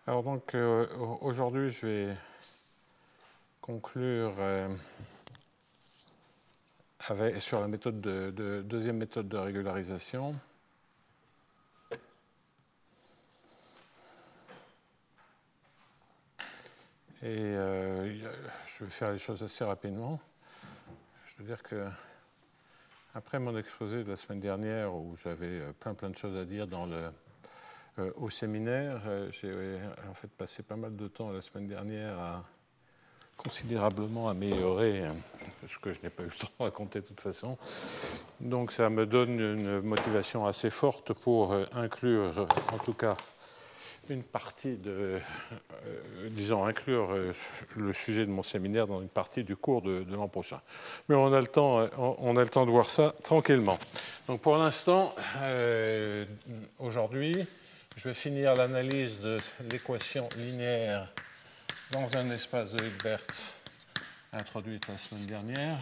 Alors donc aujourd'hui je vais conclure sur la méthode deuxième méthode de régularisation. Et je vais faire les choses assez rapidement. Je veux dire que après mon exposé de la semaine dernière où j'avais plein de choses à dire au séminaire, j'ai en fait passé pas mal de temps la semaine dernière à considérablement améliorer ce que je n'ai pas eu le temps de raconter de toute façon. Donc ça me donne une motivation assez forte pour inclure, en tout cas, une partie disons, inclure le sujet de mon séminaire dans une partie du cours de l'an prochain. Mais on a le temps de voir ça tranquillement. Donc pour l'instant, aujourd'hui, je vais finir l'analyse de l'équation linéaire dans un espace de Hilbert introduite la semaine dernière.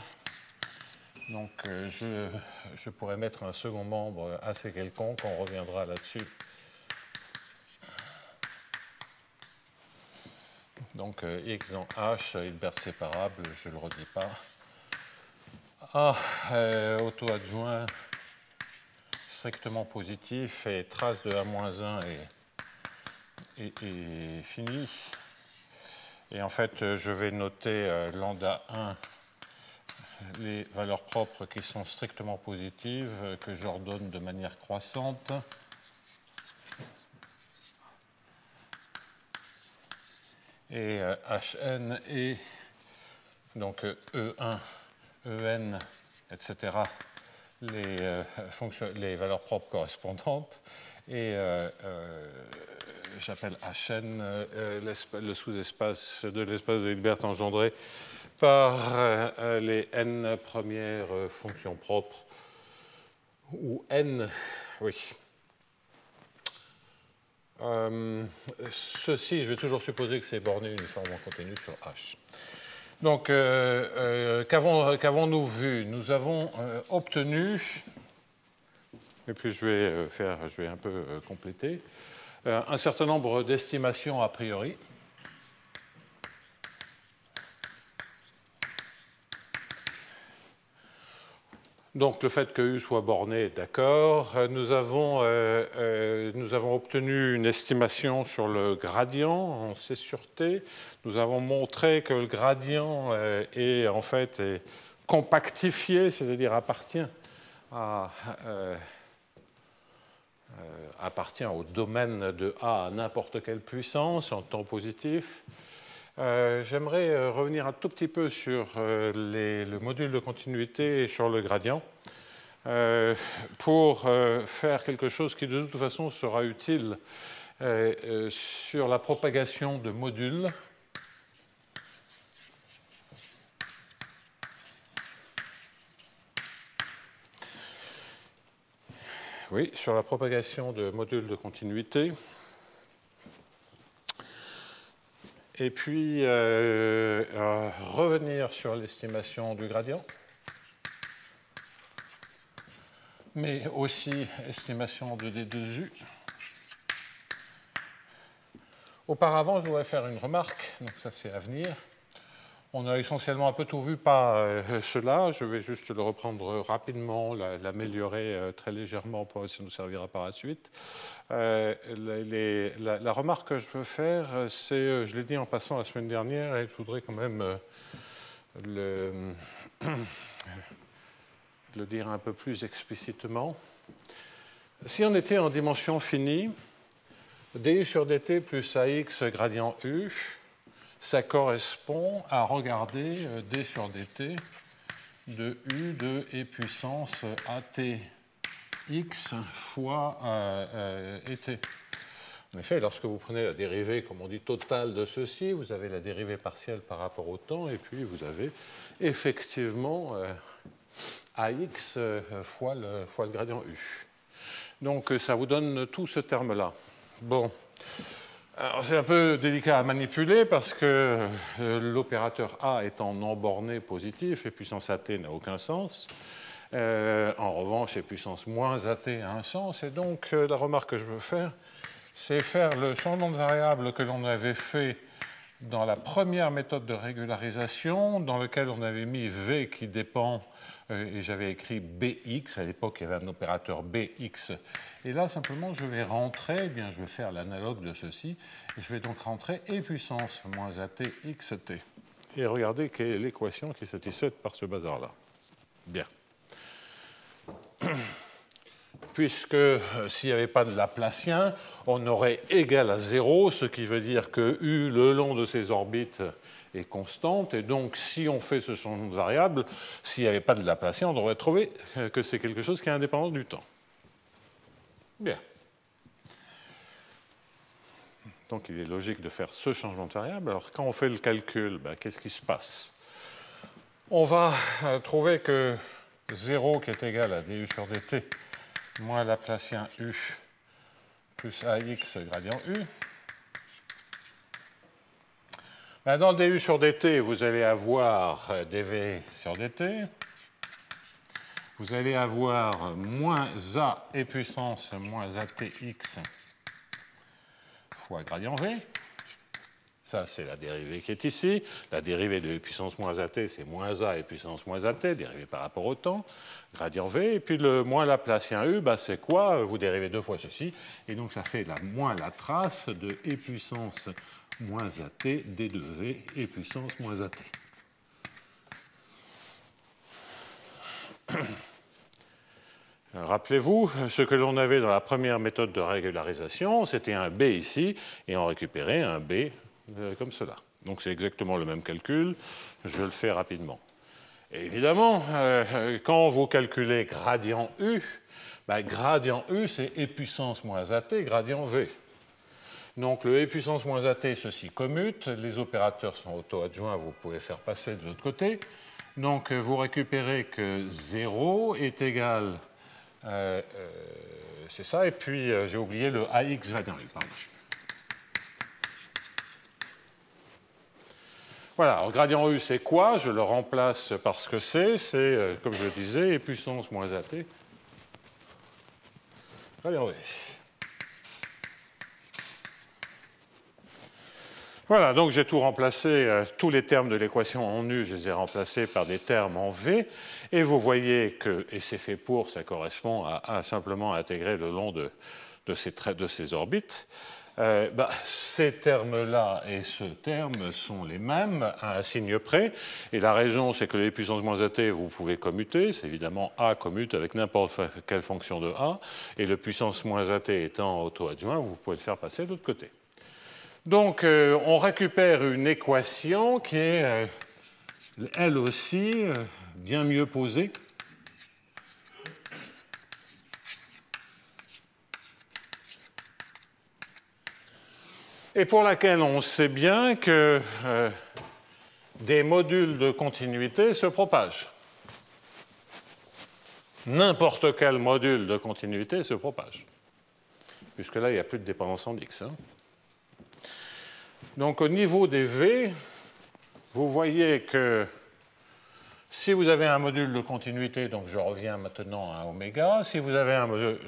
Donc je pourrais mettre un second membre assez quelconque, on reviendra là-dessus. Donc x dans H, Hilbert séparable, je ne le redis pas. A auto-adjoint strictement positif et trace de A-1 est fini. Et en fait, je vais noter lambda 1, les valeurs propres qui sont strictement positives, que j'ordonne de manière croissante. Et Hn et donc E1, En, etc., les valeurs propres correspondantes. Et j'appelle Hn le sous-espace de l'espace de Hilbert engendré par les n premières fonctions propres, ou n, oui. Ceci, je vais toujours supposer que c'est borné uniformément continu sur H. Donc, qu'avons-nous vu? Nous avons obtenu, et puis je vais un peu compléter, un certain nombre d'estimations a priori. Donc le fait que U soit borné, d'accord. Nous avons obtenu une estimation sur le gradient en C sur T. Nous avons montré que le gradient est en fait compactifié, c'est-à-dire appartient au domaine de A à n'importe quelle puissance en temps positif. J'aimerais revenir un tout petit peu sur le module de continuité et sur le gradient pour faire quelque chose qui de toute façon sera utile sur la propagation de modules. Oui, sur la propagation de modules de continuité. Et puis, revenir sur l'estimation du gradient, mais aussi estimation de D2U. Auparavant, je voudrais faire une remarque, donc ça c'est à venir. On a essentiellement un peu tout vu par cela, je vais juste le reprendre rapidement, l'améliorer très légèrement, pour ça nous servira par la suite. La remarque que je veux faire, c'est, je l'ai dit en passant la semaine dernière, et je voudrais quand même le dire un peu plus explicitement. Si on était en dimension finie, du sur dt plus ax gradient u, ça correspond à regarder d sur dt de u de e puissance atx fois et. En effet, lorsque vous prenez la dérivée, comme on dit, totale de ceci, vous avez la dérivée partielle par rapport au temps, et puis vous avez effectivement ax fois le gradient u. Donc ça vous donne tout ce terme-là. Bon. Alors c'est un peu délicat à manipuler parce que l'opérateur A étant non borné positif et puissance AT n'a aucun sens. En revanche, et puissance moins AT a un sens. Et donc la remarque que je veux faire, c'est faire le changement de variable que l'on avait fait dans la première méthode de régularisation, dans laquelle on avait mis V qui dépend, et j'avais écrit BX, à l'époque il y avait un opérateur BX, et là simplement je vais rentrer, eh bien, je vais faire l'analogue de ceci, et je vais donc rentrer E puissance moins AT XT. Et regardez quelle est l'équation qui est satisfaite par ce bazar-là. Bien. Puisque s'il n'y avait pas de Laplacien, on aurait égal à 0, ce qui veut dire que U le long de ces orbites est constante, et donc si on fait ce changement de variable, s'il n'y avait pas de Laplacien, on devrait trouver que c'est quelque chose qui est indépendant du temps. Bien. Donc il est logique de faire ce changement de variable. Alors quand on fait le calcul, ben, qu'est-ce qui se passe? On va trouver que 0 qui est égal à du sur dt moins Laplacien U plus AX gradient U. Dans le du sur dt, vous allez avoir dv sur dt. Vous allez avoir moins a et puissance moins atx fois gradient v. Ça, c'est la dérivée qui est ici. La dérivée de puissance moins at, c'est moins a et puissance moins at, dérivée par rapport au temps, gradient v. Et puis le moins Laplacien u, bah, c'est quoi? Vous dérivez deux fois ceci. Et donc, ça fait moins la trace de e puissance moins at d de v e puissance moins at. Rappelez-vous, ce que l'on avait dans la première méthode de régularisation, c'était un b ici, et on récupérait un b comme cela. Donc c'est exactement le même calcul, je le fais rapidement. Et évidemment, quand vous calculez gradient U, ben, gradient U c'est e puissance moins at gradient V. Donc le e puissance moins at, ceci commute, les opérateurs sont auto-adjoints, vous pouvez faire passer de l'autre côté. Donc vous récupérez que 0 est égal, c'est ça, et puis j'ai oublié le AX gradient U, pardon. Voilà, alors gradient U, c'est quoi? Je le remplace par ce que c'est, comme je le disais, e puissance moins at. Gradient V. Voilà, donc j'ai tout remplacé, tous les termes de l'équation en U, je les ai remplacés par des termes en V, et vous voyez que, et c'est fait pour, ça correspond à simplement intégrer le long de ces orbites. Ces termes-là et ce terme sont les mêmes à un signe près. Et la raison, c'est que les puissances moins at, vous pouvez commuter. C'est évidemment a commute avec n'importe quelle fonction de a. Et le puissance moins at étant auto-adjoint, vous pouvez le faire passer de l'autre côté. Donc, on récupère une équation qui est, elle aussi, bien mieux posée. Et pour laquelle on sait bien que des modules de continuité se propagent. N'importe quel module de continuité se propage. Puisque là, il n'y a plus de dépendance en x. Hein. Donc, au niveau des V, vous voyez que si vous avez un module de continuité, donc je reviens maintenant à oméga, si vous avez un module...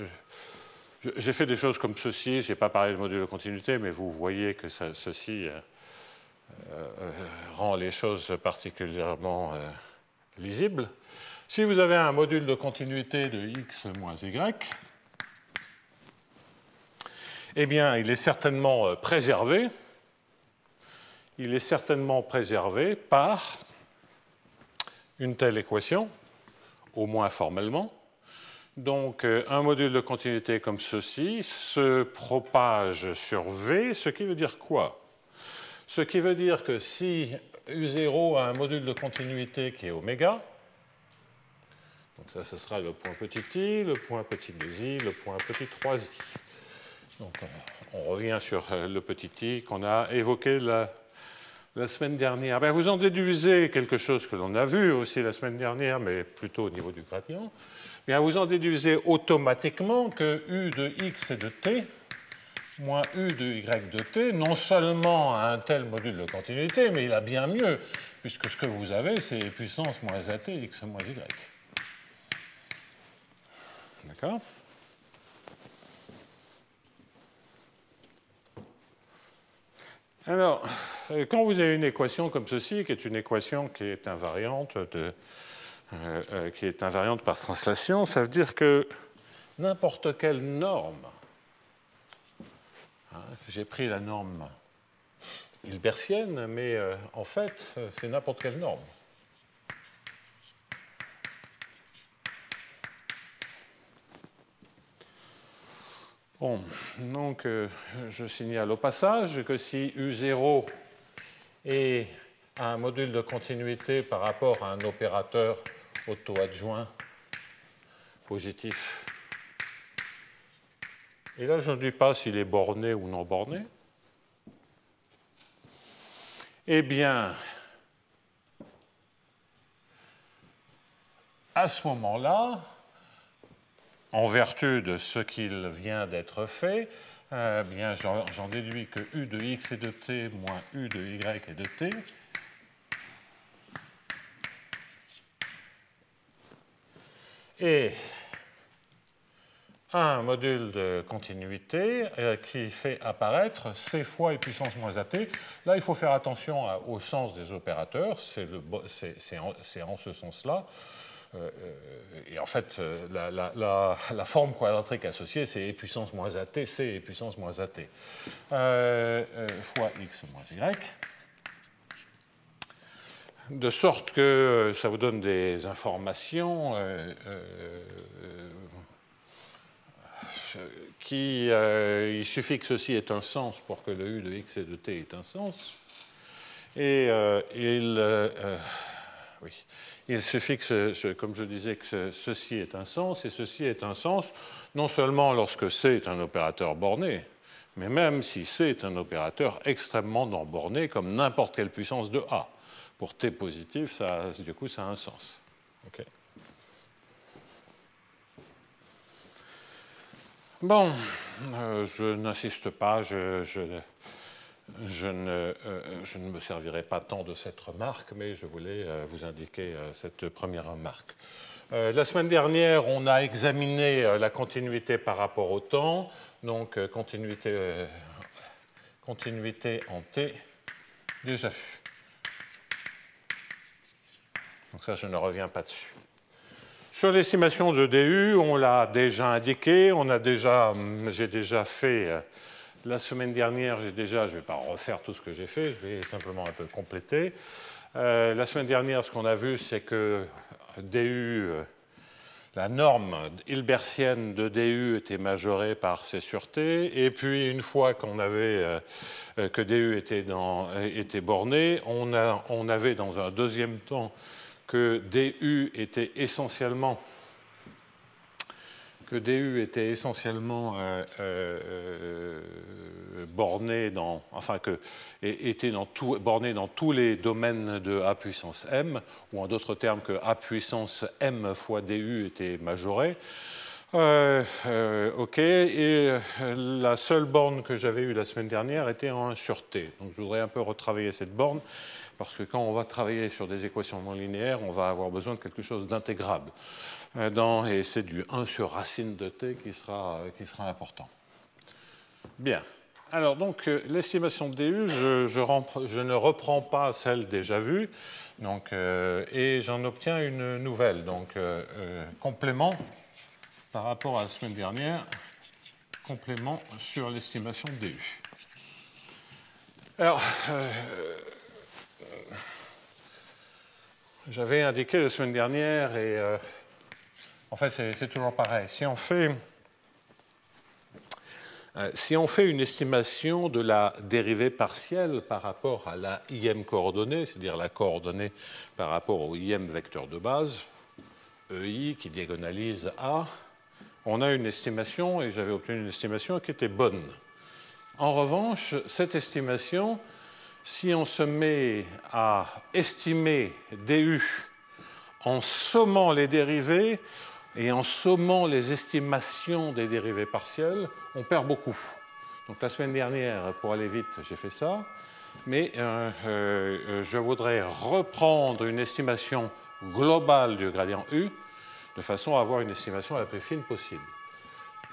J'ai fait des choses comme ceci, je n'ai pas parlé de module de continuité, mais vous voyez que ceci rend les choses particulièrement lisibles. Si vous avez un module de continuité de x moins y, eh bien, il est certainement préservé. Il est certainement préservé par une telle équation, au moins formellement. Donc, un module de continuité comme ceci se propage sur V, ce qui veut dire quoi? Ce qui veut dire que si U0 a un module de continuité qui est oméga, donc ça, ce sera le point petit i, le point petit 2i, le point petit 3i. Donc, on revient sur le petit i qu'on a évoqué la semaine dernière. Bien, vous en déduisez quelque chose que l'on a vu aussi la semaine dernière, mais plutôt au niveau du gradient. Bien, vous en déduisez automatiquement que U de x et de t moins U de y de t, non seulement a un tel module de continuité, mais il a bien mieux, puisque ce que vous avez, c'est puissance moins at x moins y. D'accord? Alors, quand vous avez une équation comme ceci, qui est une équation qui est invariante, par translation, ça veut dire que n'importe quelle norme, hein, j'ai pris la norme hilbertienne, mais en fait, c'est n'importe quelle norme. Bon, donc je signale au passage que si U0 est un module de continuité par rapport à un opérateur auto-adjoint positif, et là je ne dis pas s'il est borné ou non borné, eh bien, à ce moment-là, en vertu de ce qu'il vient d'être fait, bien j'en déduis que U de x et de t moins U de y et de t est un module de continuité qui fait apparaître c fois e puissance moins at. Là, il faut faire attention au sens des opérateurs, c'est en ce sens-là. Et en fait, la forme quadratique associée, c'est e puissance moins at, c e puissance moins at, fois x moins y. De sorte que ça vous donne des informations il suffit que ceci ait un sens pour que le u de x et de t ait un sens. Et il suffit que, comme je disais, que ceci ait un sens, et ceci ait un sens non seulement lorsque C est un opérateur borné, mais même si C est un opérateur extrêmement non borné, comme n'importe quelle puissance de A. Pour T positif, du coup, ça a un sens. Okay. Bon, je n'insiste pas, je ne me servirai pas tant de cette remarque, mais je voulais vous indiquer cette première remarque. La semaine dernière, on a examiné la continuité par rapport au temps, donc continuité en T, déjà vue. Donc ça, je ne reviens pas dessus. Sur l'estimation de DU, on l'a déjà indiqué, j'ai déjà fait... La semaine dernière, je ne vais pas refaire tout ce que j'ai fait, je vais simplement un peu compléter. La semaine dernière, ce qu'on a vu, c'est que DU, la norme hilbertienne de DU était majorée par C sur T, et puis une fois qu'on avait que DU était borné, on avait dans un deuxième temps que DU était essentiellement borné borné dans tous les domaines de A puissance m, ou en d'autres termes que A puissance m fois DU était majoré. OK, et la seule borne que j'avais eue la semaine dernière était en 1 sur T. Donc je voudrais un peu retravailler cette borne, parce que quand on va travailler sur des équations non linéaires, on va avoir besoin de quelque chose d'intégrable. Et c'est du 1 sur racine de t qui sera important. Bien. Alors, donc, l'estimation de DU, je ne reprends pas celle déjà vue, donc, et j'en obtiens une nouvelle. Donc, complément par rapport à la semaine dernière, complément sur l'estimation de DU. Alors, j'avais indiqué la semaine dernière, et en fait, c'est toujours pareil. Si on fait une estimation de la dérivée partielle par rapport à la im coordonnée, c'est-à-dire la coordonnée par rapport au im vecteur de base, EI qui diagonalise A, on a une estimation, et j'avais obtenu une estimation qui était bonne. En revanche, cette estimation, si on se met à estimer DU en sommant les dérivées et en sommant les estimations des dérivées partielles, on perd beaucoup. Donc la semaine dernière, pour aller vite, j'ai fait ça, mais je voudrais reprendre une estimation globale du gradient U de façon à avoir une estimation la plus fine possible.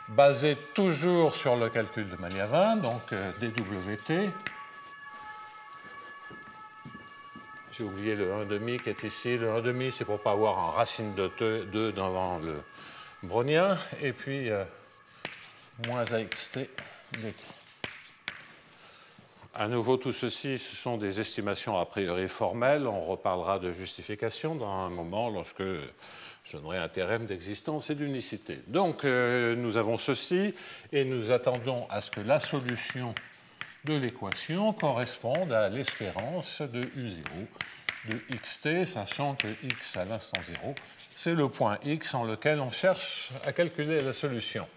Basée toujours sur le calcul de Magnavin, donc dWt J'ai oublié le 1,5 qui est ici. Le 1,5, c'est pour ne pas avoir un racine de 2 devant le brownien. Et puis, moins AXT dt. À nouveau, tout ceci, ce sont des estimations a priori formelles. On reparlera de justification dans un moment lorsque je donnerai un théorème d'existence et d'unicité. Donc, nous avons ceci et nous attendons à ce que la solution de l'équation corresponde à l'espérance de U0 de xt, sachant que x à l'instant 0, c'est le point x en lequel on cherche à calculer la solution.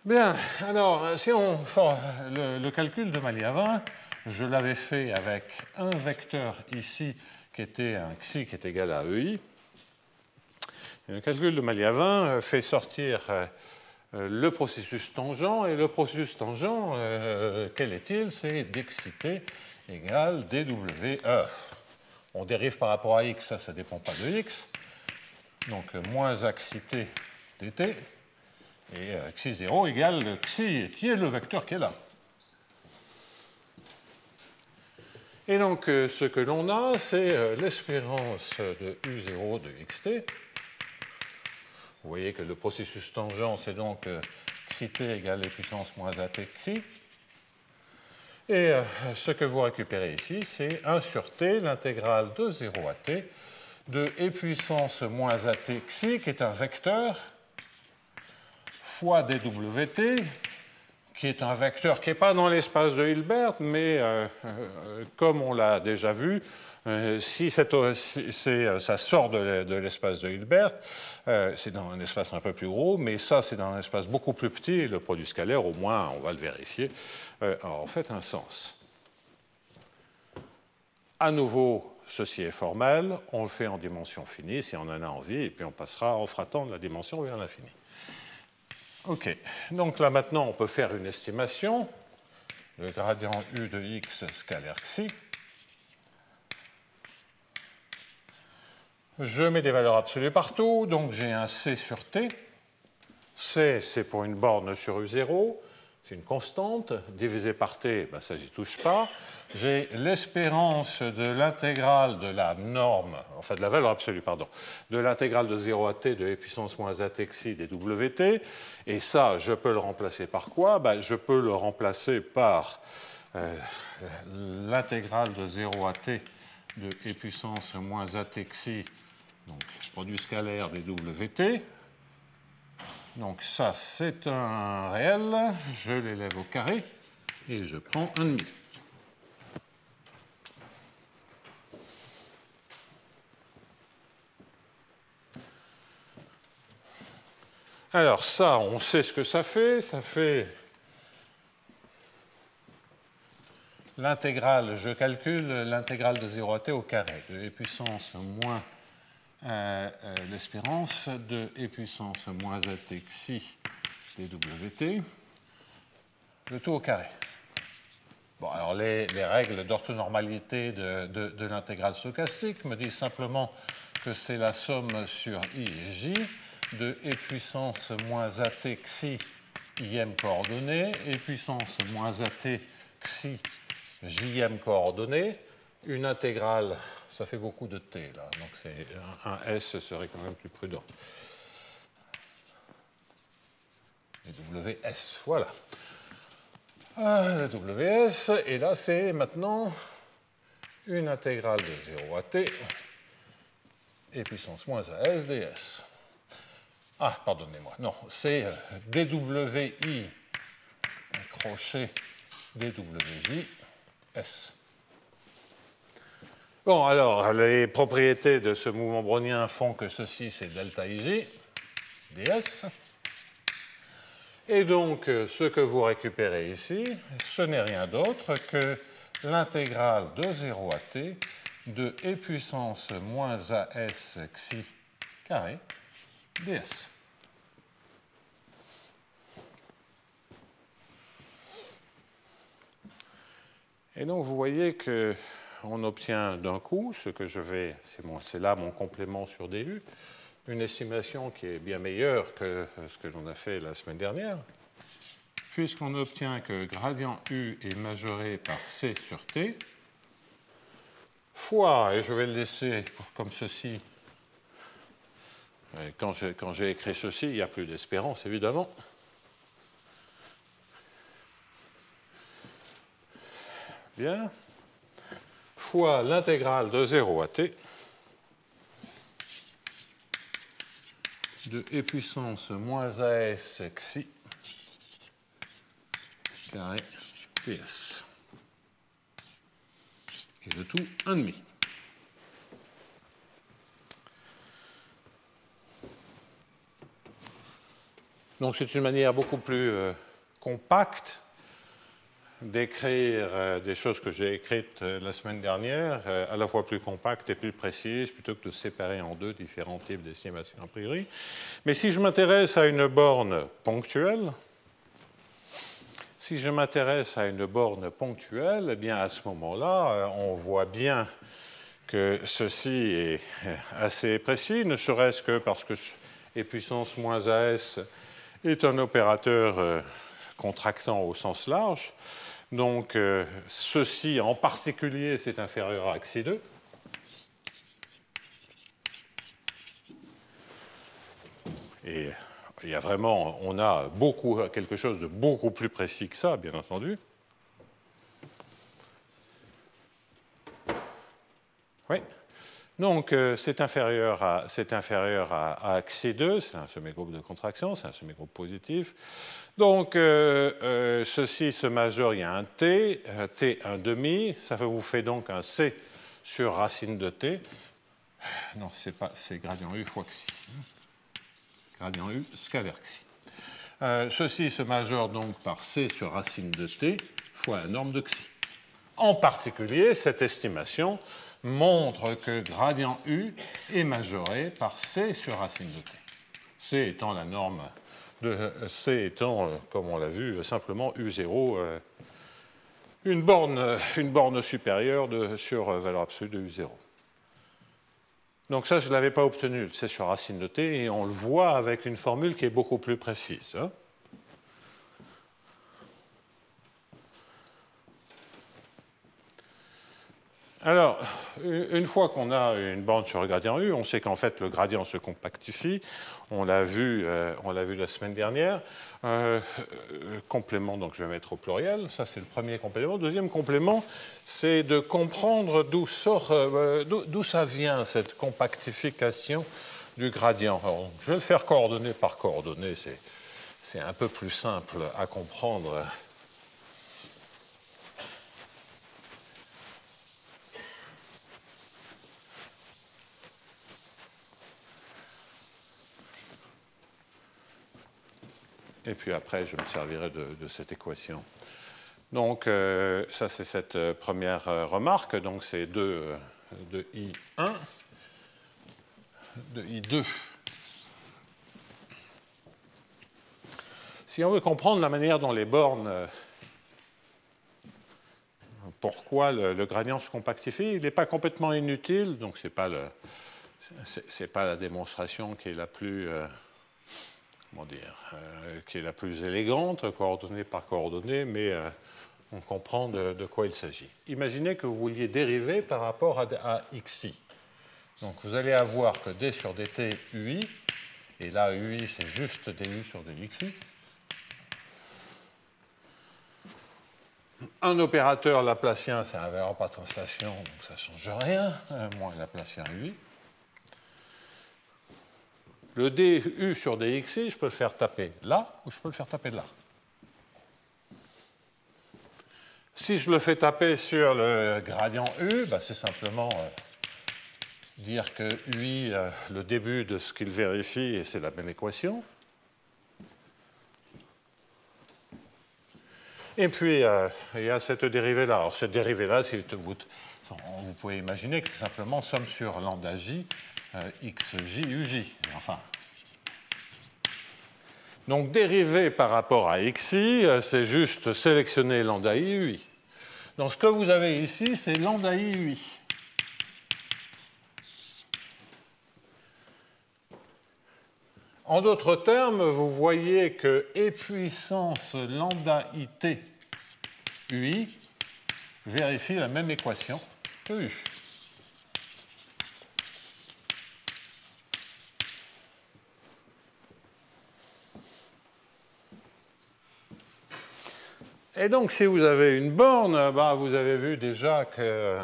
Bien, alors, si on fait le calcul de Maliavin, je l'avais fait avec un vecteur ici qui était un xi qui est égal à EI. Et le calcul de Maliavin fait sortir le processus tangent, et le processus tangent, quel est-il? C'est dxit égale dwe. On dérive par rapport à x, ça ne dépend pas de x. Donc, moins axit dt. Et xi0 égale xi, qui est le vecteur qui est là. Et donc, ce que l'on a, c'est l'espérance de U0 de xt. Vous voyez que le processus tangent, c'est donc xt égale e puissance moins at xi. Et ce que vous récupérez ici, c'est 1 sur t, l'intégrale de 0 à t, de e puissance moins at xi, qui est un vecteur, fois dwt, qui est un vecteur qui n'est pas dans l'espace de Hilbert, mais comme on l'a déjà vu, si ça sort de l'espace de Hilbert, c'est dans un espace un peu plus gros, mais ça, c'est dans un espace beaucoup plus petit, et le produit scalaire, au moins, on va le vérifier, a en fait un sens. À nouveau, ceci est formel, on le fait en dimension finie, si on en a envie, et puis on fera tendre la dimension vers l'infini. OK. Donc là, maintenant, on peut faire une estimation. Le gradient U de x scalaire xi. Je mets des valeurs absolues partout. Donc, j'ai un C sur T. C, c'est pour une borne sur U0. C'est une constante. Divisé par T, ben, ça, j'y touche pas. J'ai l'espérance de l'intégrale de la norme, enfin de la valeur absolue, pardon, de l'intégrale de 0 à t de e puissance moins at xi des wt. Et ça, je peux le remplacer par quoi? Ben, je peux le remplacer par l'intégrale de 0 à t de e puissance moins at xi, donc produit scalaire des wt. Donc ça, c'est un réel. Je l'élève au carré et je prends 1,5. Alors ça, on sait ce que ça fait. Ça fait l'intégrale, je calcule l'intégrale de 0 à t au carré, de e puissance moins l'espérance de e puissance moins at xi dwt, le tout au carré. Bon, alors les règles d'orthonormalité de l'intégrale stochastique me disent simplement que c'est la somme sur i et j de e puissance moins at xi ième coordonnée, e puissance moins at xi jème coordonnée, une intégrale, ça fait beaucoup de t là, donc un S serait quand même plus prudent. Et WS, voilà. Le WS, et là c'est maintenant une intégrale de 0 à t, et puissance moins AS ds. Ah, pardonnez-moi, non, c'est dWi crochet dWj S. Bon, alors, les propriétés de ce mouvement brownien font que ceci, c'est delta ij ds. Et donc, ce que vous récupérez ici, ce n'est rien d'autre que l'intégrale de 0 à t de e puissance moins as xi carré ds. Et donc, vous voyez qu'on obtient d'un coup, ce que je vais, c'est là mon complément sur du, une estimation qui est bien meilleure que ce que l'on a fait la semaine dernière, puisqu'on obtient que gradient U est majoré par C sur T, fois, et je vais le laisser comme ceci. Quand j'ai écrit ceci, il n'y a plus d'espérance, évidemment. Bien. Fois l'intégrale de 0 à t de e puissance moins as xi carré ps. Et de tout 1,5. Donc c'est une manière beaucoup plus compacte d'écrire des choses que j'ai écrites la semaine dernière, à la fois plus compactes et plus précises, plutôt que de séparer en deux différents types d'estimation a priori. Mais si je m'intéresse à une borne ponctuelle, eh bien à ce moment-là, on voit bien que ceci est assez précis, ne serait-ce que parce que e puissance moins as est un opérateur contractant au sens large. Donc, ceci en particulier, c'est inférieur à xi2. Et il y a vraiment, on a quelque chose de beaucoup plus précis que ça, bien entendu. Oui. Donc, c'est inférieur à xi2, c'est un semi-groupe de contraction, c'est un semi-groupe positif. Donc, ceci se majeure, il y a un t, t1,5, ça vous fait donc un c sur racine de t. Non, c'est gradient u fois xi. Gradient u scalaire xi. Ceci se majeure donc par c sur racine de t fois la norme de xi. En particulier, cette estimation montre que gradient u est majoré par c sur racine de t. C étant la norme de C étant, comme on l'a vu, simplement U0, une borne supérieure sur valeur absolue de U0. Donc ça, je ne l'avais pas obtenu, c'est sur racine de t, et on le voit avec une formule qui est beaucoup plus précise. Hein. Alors, une fois qu'on a une borne sur le gradient U, on sait qu'en fait le gradient se compactifie. On l'a vu la semaine dernière. Complément, donc je vais mettre au pluriel. Ça, c'est le premier complément. Deuxième complément, c'est de comprendre d'où ça vient, cette compactification du gradient. Alors, je vais le faire coordonnée par coordonnée. C'est un peu plus simple à comprendre. Et puis après, je me servirai de cette équation. Donc, ça, c'est cette première remarque. Donc, c'est de I1, de I2. Si on veut comprendre la manière dont les bornes, pourquoi le gradient se compactifie, il n'est pas complètement inutile. Donc, ce n'est pas la démonstration qui est la plus... qui est la plus élégante, coordonnée par coordonnée, mais on comprend de quoi il s'agit. Imaginez que vous vouliez dériver par rapport à xi. Donc vous allez avoir que d sur dt ui, et là ui c'est juste du sur dxi. Un opérateur laplacien, c'est invariant par translation, donc ça ne change rien, moins laplacien ui. Le du sur dxi, je peux le faire taper là ou je peux le faire taper là. Si je le fais taper sur le gradient u, bah c'est simplement dire que ui, le début de ce qu'il vérifie, et c'est la même équation. Et puis, il y a cette dérivée-là. Alors, cette dérivée-là, vous pouvez imaginer que c'est simplement somme sur lambda j, xj, uj. Enfin. Donc, dériver par rapport à xi, c'est juste sélectionner lambda i, ui. Donc, ce que vous avez ici, c'est lambda i, ui. En d'autres termes, vous voyez que E puissance lambda it ui vérifie la même équation que u. Et donc, si vous avez une borne, bah, vous avez vu déjà que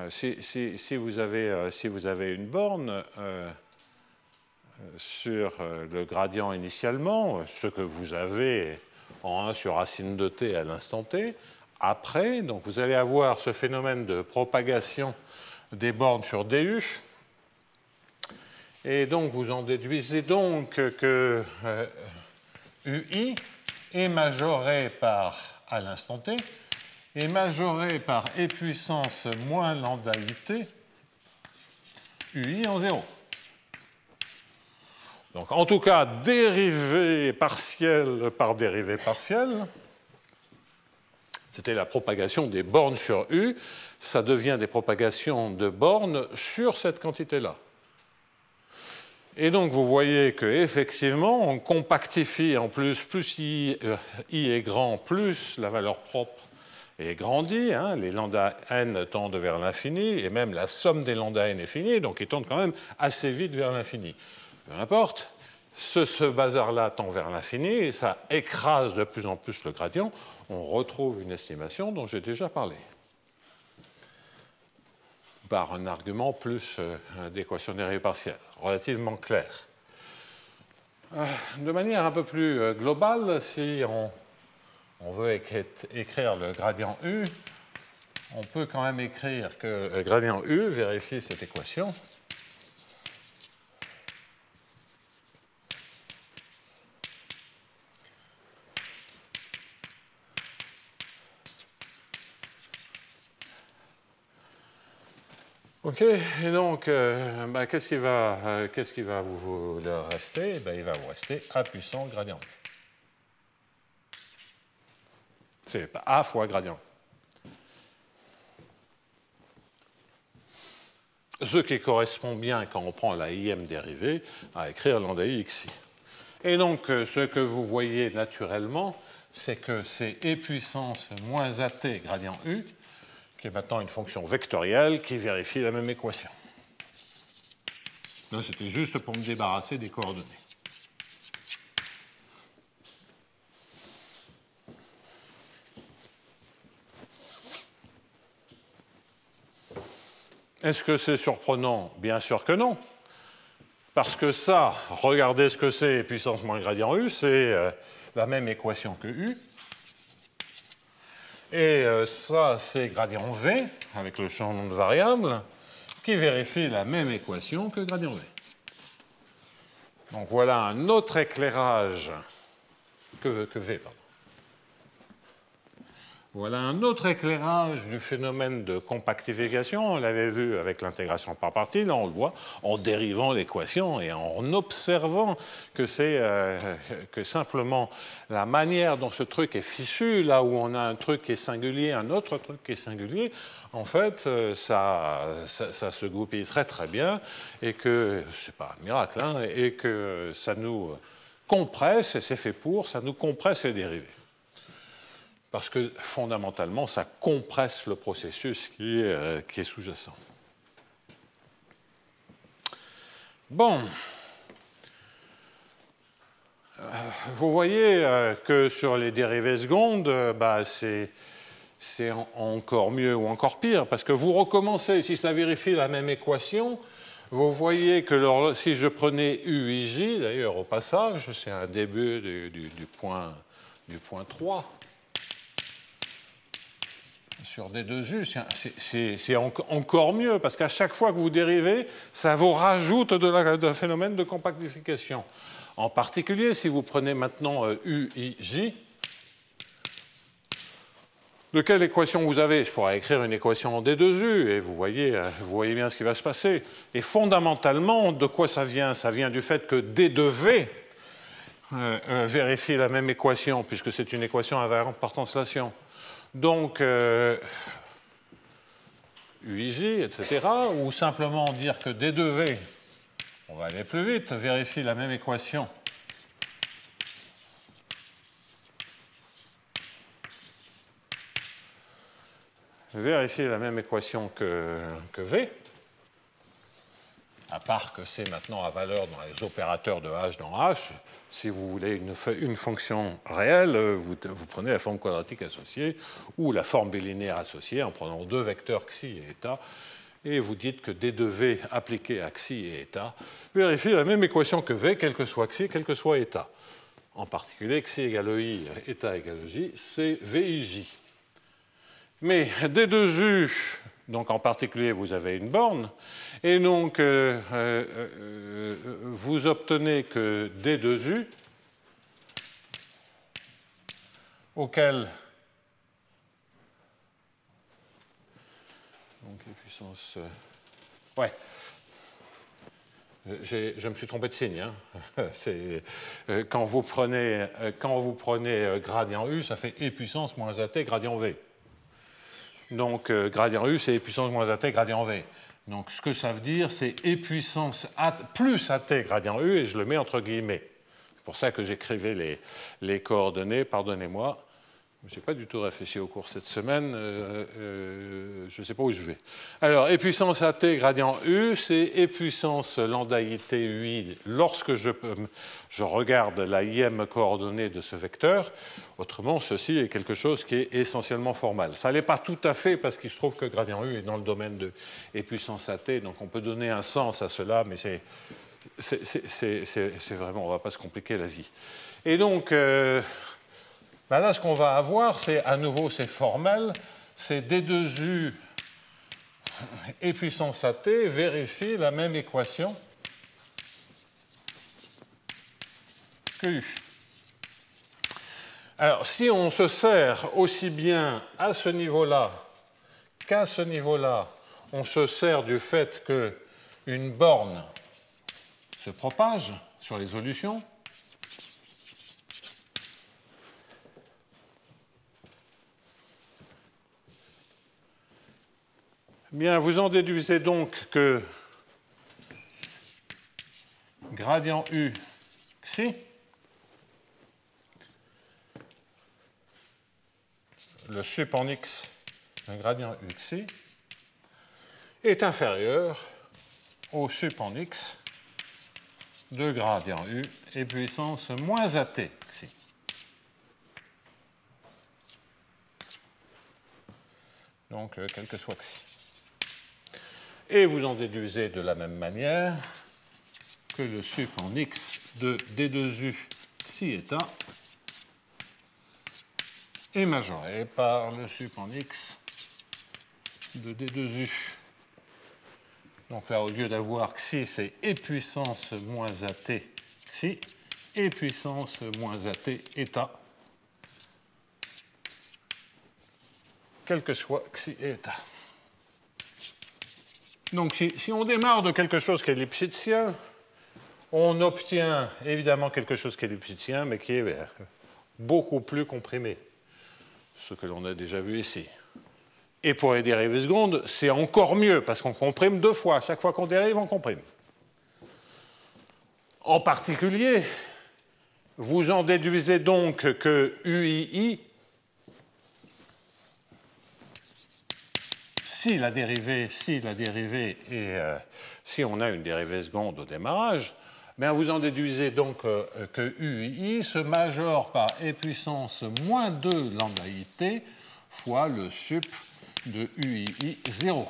si vous avez une borne sur le gradient initialement, ce que vous avez en 1 sur racine de t à l'instant t, après, donc vous allez avoir ce phénomène de propagation des bornes sur du. Et donc, vous en déduisez donc que UI est majoré par, à l'instant t, est majoré par e puissance moins lambda ut, UI en 0. Donc, en tout cas, dérivée partielle par dérivée partielle, c'était la propagation des bornes sur U, ça devient des propagations de bornes sur cette quantité-là. Et donc, vous voyez qu'effectivement, on compactifie en plus I est grand, plus la valeur propre est grandie, hein, les lambda n tendent vers l'infini, et même la somme des lambda n est finie, donc ils tendent quand même assez vite vers l'infini. Peu importe, ce bazar-là tend vers l'infini, et ça écrase de plus en plus le gradient. On retrouve une estimation dont j'ai déjà parlé, par un argument plus d'équation dérivée partielle, relativement clair. De manière un peu plus globale, si on veut écrire le gradient U, on peut quand même écrire que le gradient U vérifie cette équation. OK, et donc, qu'est-ce qui va vous rester? Il va vous rester A puissant gradient U. C'est A fois gradient. Ce qui correspond bien, quand on prend la ième dérivée, à écrire lambda i xi. Et donc, ce que vous voyez naturellement, c'est que c'est e puissance moins at gradient U, qui est maintenant une fonction vectorielle qui vérifie la même équation. Là, c'était juste pour me débarrasser des coordonnées. Est-ce que c'est surprenant? Bien sûr que non. Parce que ça, regardez ce que c'est puissance moins gradient U, c'est la même équation que U. Et ça, c'est gradient V, avec le changement de variable, qui vérifie la même équation que gradient V. Donc voilà un autre éclairage que V, pardon. Voilà un autre éclairage du phénomène de compactification. On l'avait vu avec l'intégration par partie. Là, on le voit en dérivant l'équation et en observant que c'est que simplement la manière dont ce truc est fichu, là où on a un truc qui est singulier, un autre truc qui est singulier, en fait, ça se goupille très très bien et que, c'est pas un miracle, hein, et que ça nous compresse, et c'est fait pour, ça nous compresse les dérivés. Parce que fondamentalement, ça compresse le processus qui est sous-jacent. Bon. Vous voyez que sur les dérivées secondes, c'est encore mieux ou encore pire, parce que vous recommencez, si ça vérifie la même équation, vous voyez que si je prenais UIJ, d'ailleurs au passage, c'est un début du point 3, sur D2U, c'est encore mieux, parce qu'à chaque fois que vous dérivez, ça vous rajoute d'un phénomène de compactification. En particulier, si vous prenez maintenant UIJ, de quelle équation vous avez? Je pourrais écrire une équation en D2U, et vous voyez bien ce qui va se passer. Et fondamentalement, de quoi ça vient? Ça vient du fait que D2V vérifie la même équation, puisque c'est une équation invariante par translation. Donc, UIJ, etc., ou simplement dire que D2V, on va aller plus vite, vérifie la même équation que V. à part que c'est maintenant à valeur dans les opérateurs de H dans H. Si vous voulez une fonction réelle, vous prenez la forme quadratique associée ou la forme bilinéaire associée en prenant deux vecteurs xi et eta, et vous dites que d2v appliqué à xi et eta vérifie la même équation que v, quel que soit xi, quel que soit eta. En particulier, xi égale i, eta égale j, c'est vij. Mais d2u, donc en particulier, vous avez une borne, et donc vous obtenez que d2u, auquel donc les puissances... ouais. Je me suis trompé de signe. Hein. Quand vous prenez gradient U, ça fait E puissance moins AT gradient V. Donc gradient U, c'est E puissance moins AT gradient V. Donc ce que ça veut dire, c'est E puissance plus AT gradient U, et je le mets entre guillemets. C'est pour ça que j'écrivais les coordonnées, pardonnez-moi. Je n'ai pas du tout réfléchi au cours cette semaine, je ne sais pas où je vais. Alors, E puissance AT gradient U, c'est E puissance lambda IT UI lorsque je regarde la ième coordonnée de ce vecteur. Autrement, ceci est quelque chose qui est essentiellement formel. Ça ne l'est pas tout à fait parce qu'il se trouve que gradient U est dans le domaine de E puissance AT, donc on peut donner un sens à cela, mais c'est vraiment, on ne va pas se compliquer la vie. Et donc... ben là, ce qu'on va avoir, c'est à nouveau, c'est formel, c'est D2U et puissance AT vérifie la même équation que U. Alors, si on se sert aussi bien à ce niveau-là qu'à ce niveau-là, on se sert du fait qu'une borne se propage sur les solutions, bien, vous en déduisez donc que gradient U xi, le sup en x d'un gradient U xi, est inférieur au sup en x de gradient U et puissance moins AT xi. Donc, quel que soit xi. Et vous en déduisez de la même manière que le sup en x de d2u xi eta est majoré par le sup en x de d2u. Donc là, au lieu d'avoir xi, c'est e puissance moins at xi, e puissance moins at eta, quel que soit xi et eta. Donc, si on démarre de quelque chose qui est lipschitzien, on obtient évidemment quelque chose qui est lipschitzien, mais qui est beaucoup plus comprimé, ce que l'on a déjà vu ici. Et pour les dérivées secondes, c'est encore mieux, parce qu'on comprime deux fois. Chaque fois qu'on dérive, on comprime. En particulier, vous en déduisez donc que UII, si la dérivée est, si on a une dérivée seconde au démarrage, bien vous en déduisez donc que UII se majore par e puissance moins 2 lambda IT fois le sup de UII 0.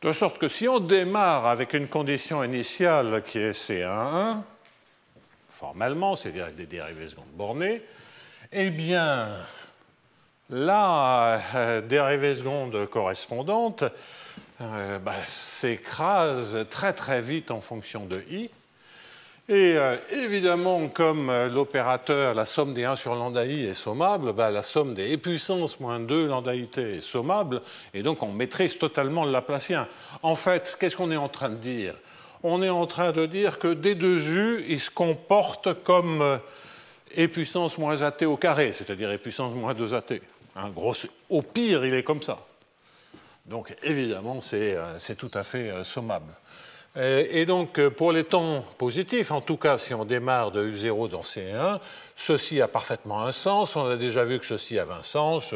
De sorte que si on démarre avec une condition initiale qui est C11, formellement, c'est-à-dire avec des dérivées secondes bornées, eh bien, la dérivée seconde correspondante s'écrase très très vite en fonction de I. Et évidemment, comme l'opérateur, la somme des 1 sur lambda I est sommable, la somme des e puissance moins 2 lambda IT est sommable, et donc on maîtrise totalement le Laplacien. En fait, qu'est-ce qu'on est en train de dire? On est en train de dire que D2U, il se comporte comme e puissance moins AT au carré, c'est-à-dire e puissance moins 2 AT. Hein, au pire, il est comme ça. Donc, évidemment, c'est tout à fait sommable. Et donc, pour les temps positifs, en tout cas, si on démarre de U0 dans C1, ceci a parfaitement un sens. On a déjà vu que ceci avait un sens.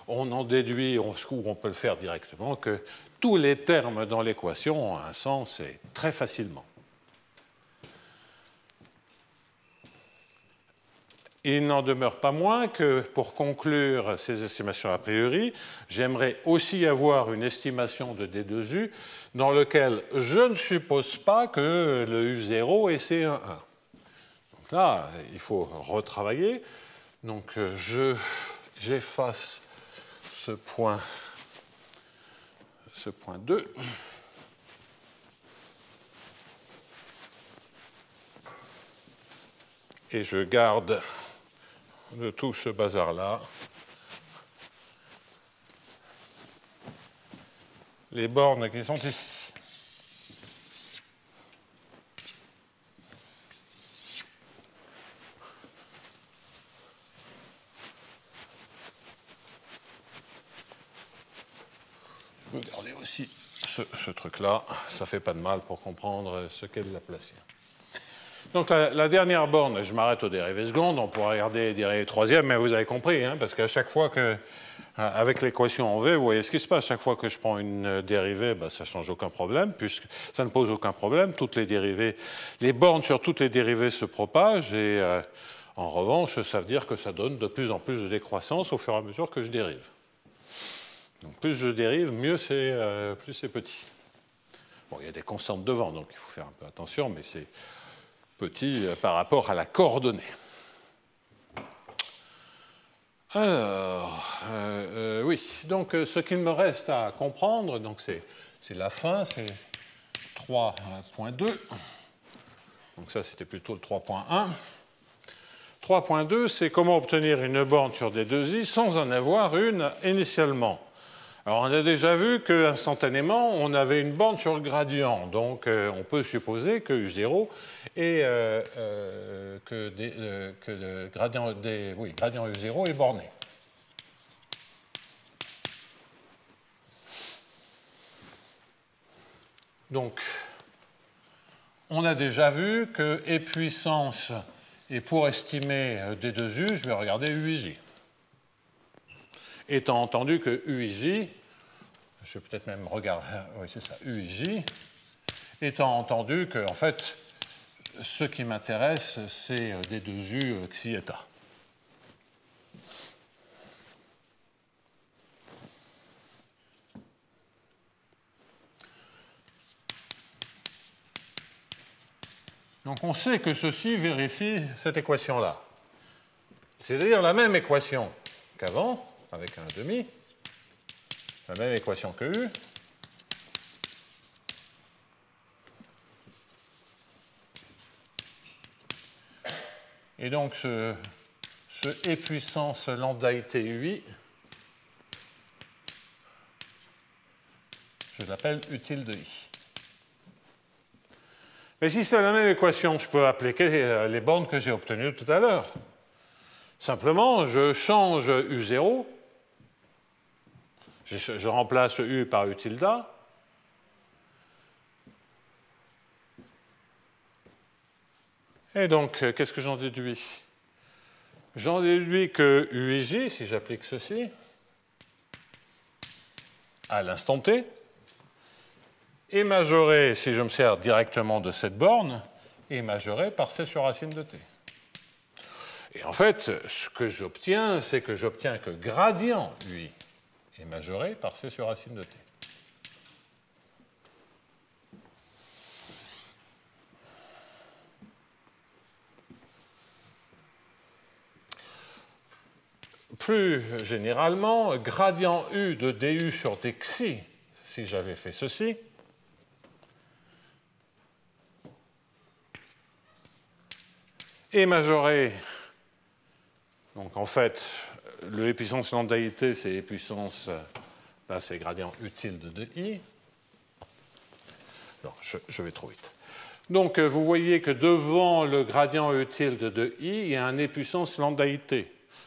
On en déduit, ou on peut le faire directement, que tous les termes dans l'équation ont un sens et très facilement. Il n'en demeure pas moins que, pour conclure ces estimations a priori, j'aimerais aussi avoir une estimation de D2U dans lequel je ne suppose pas que le U0 est C11. Donc là, il faut retravailler. Donc j'efface ce point 2. Et je garde de tout ce bazar-là les bornes qui sont ici. Regardez aussi ce truc-là, ça ne fait pas de mal pour comprendre ce qu'est le Laplacien. Donc la dernière borne, je m'arrête aux dérivées secondes, on pourra regarder les dérivées troisième, mais vous avez compris, hein, parce qu'à chaque fois que, avec l'équation en V, vous voyez ce qui se passe, chaque fois que je prends une dérivée, ben, ça ne change aucun problème, puisque ça ne pose aucun problème, toutes les dérivées, les bornes sur toutes les dérivées se propagent, et en revanche, ça veut dire que ça donne de plus en plus de décroissance au fur et à mesure que je dérive. Donc plus je dérive, mieux plus c'est petit. Bon, il y a des constantes devant, donc il faut faire un peu attention, mais c'est petit par rapport à la coordonnée. Alors, oui, donc ce qu'il me reste à comprendre, donc c'est la fin, c'est 3.2. Donc ça, c'était plutôt le 3.1. 3.2, c'est comment obtenir une borne sur D2I sans en avoir une initialement. Alors, on a déjà vu qu'instantanément, on avait une borne sur le gradient. Donc, on peut supposer que U0 et que le gradient U0 est borné. Donc, on a déjà vu que E puissance, et pour estimer D2U, je vais regarder UIJ. Étant entendu que UIJ, je vais peut-être même regarder, oui c'est ça, UIJ, étant entendu que, en fait, ce qui m'intéresse, c'est D2U xi eta. Donc on sait que ceci vérifie cette équation-là. C'est-à-dire la même équation qu'avant, avec un demi, la même équation que U. Et donc ce E puissance lambda IT UI, je l'appelle U tilde I. Mais si c'est la même équation, je peux appliquer les bornes que j'ai obtenues tout à l'heure. Simplement, je change U0, je remplace U par U tilde. Et donc, qu'est-ce que j'en déduis? J'en déduis que UIJ, si j'applique ceci, à l'instant t, est majoré, si je me sers directement de cette borne, est majoré par C sur racine de t. Et en fait, ce que j'obtiens, c'est que j'obtiens que gradient UI est majoré par C sur racine de t. Plus généralement, gradient U de du sur dxi, si j'avais fait ceci, est majoré. Donc en fait, le E puissance lambda IT, c'est E puissance, là c'est gradient U tilde de I. Non, je vais trop vite. Donc vous voyez que devant le gradient U tilde de I, il y a un E puissance lambda IT.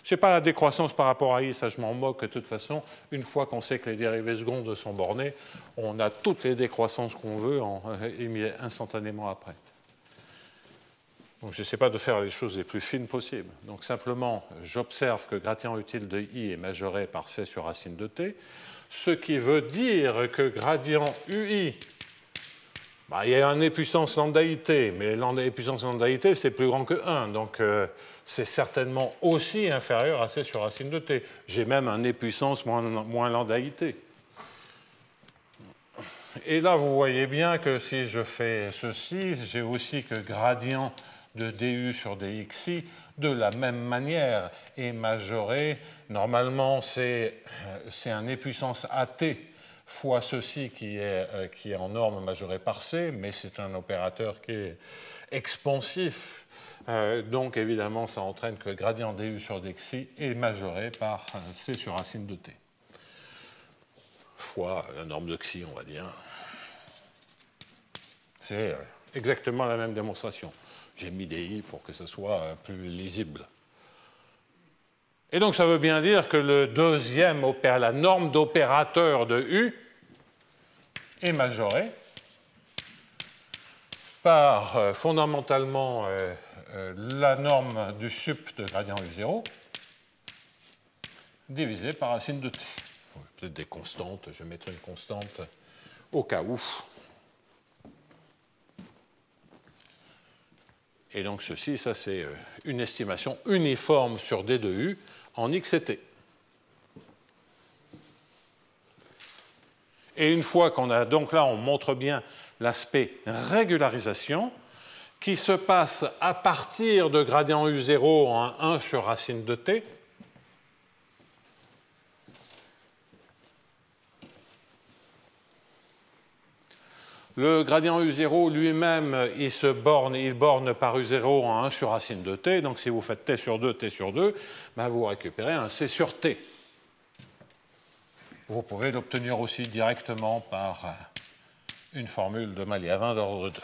Ce n'est pas la décroissance par rapport à I, ça je m'en moque de toute façon. Une fois qu'on sait que les dérivées secondes sont bornées, on a toutes les décroissances qu'on veut instantanément après. Donc je n'essaie pas de faire les choses les plus fines possibles. Donc simplement, j'observe que gradient utile de I est majoré par C sur racine de T, ce qui veut dire que gradient UI, il y a un E puissance lambda IT, mais E puissance lambda IT, c'est plus grand que 1, donc c'est certainement aussi inférieur à C sur racine de T. J'ai même un E puissance moins lambda IT. Et là, vous voyez bien que si je fais ceci, j'ai aussi que gradient de du sur dxi, de la même manière, est majoré. Normalement, c'est un E puissance AT fois ceci qui est en norme majoré par C, mais c'est un opérateur qui est expansif. Donc, évidemment, ça entraîne que gradient du sur dxi est majoré par C sur racine de T. Fois la norme de xi, on va dire. C'est exactement la même démonstration. J'ai mis des i pour que ce soit plus lisible. Et donc, ça veut bien dire que le deuxième la norme d'opérateur de U est majorée par fondamentalement la norme du sup de gradient U0 divisé par racine de t. Peut-être des constantes, je mettrai une constante au cas où. Et donc ceci, ça c'est une estimation uniforme sur D de U en X et T. Et une fois qu'on a, donc là on montre bien l'aspect régularisation qui se passe à partir de gradient U0 en 1 sur racine de T. Le gradient U0 lui-même, il borne par U0 en 1 sur racine de T. Donc si vous faites T sur 2, ben vous récupérez un C sur T. Vous pouvez l'obtenir aussi directement par une formule de Maliavin d'ordre 2.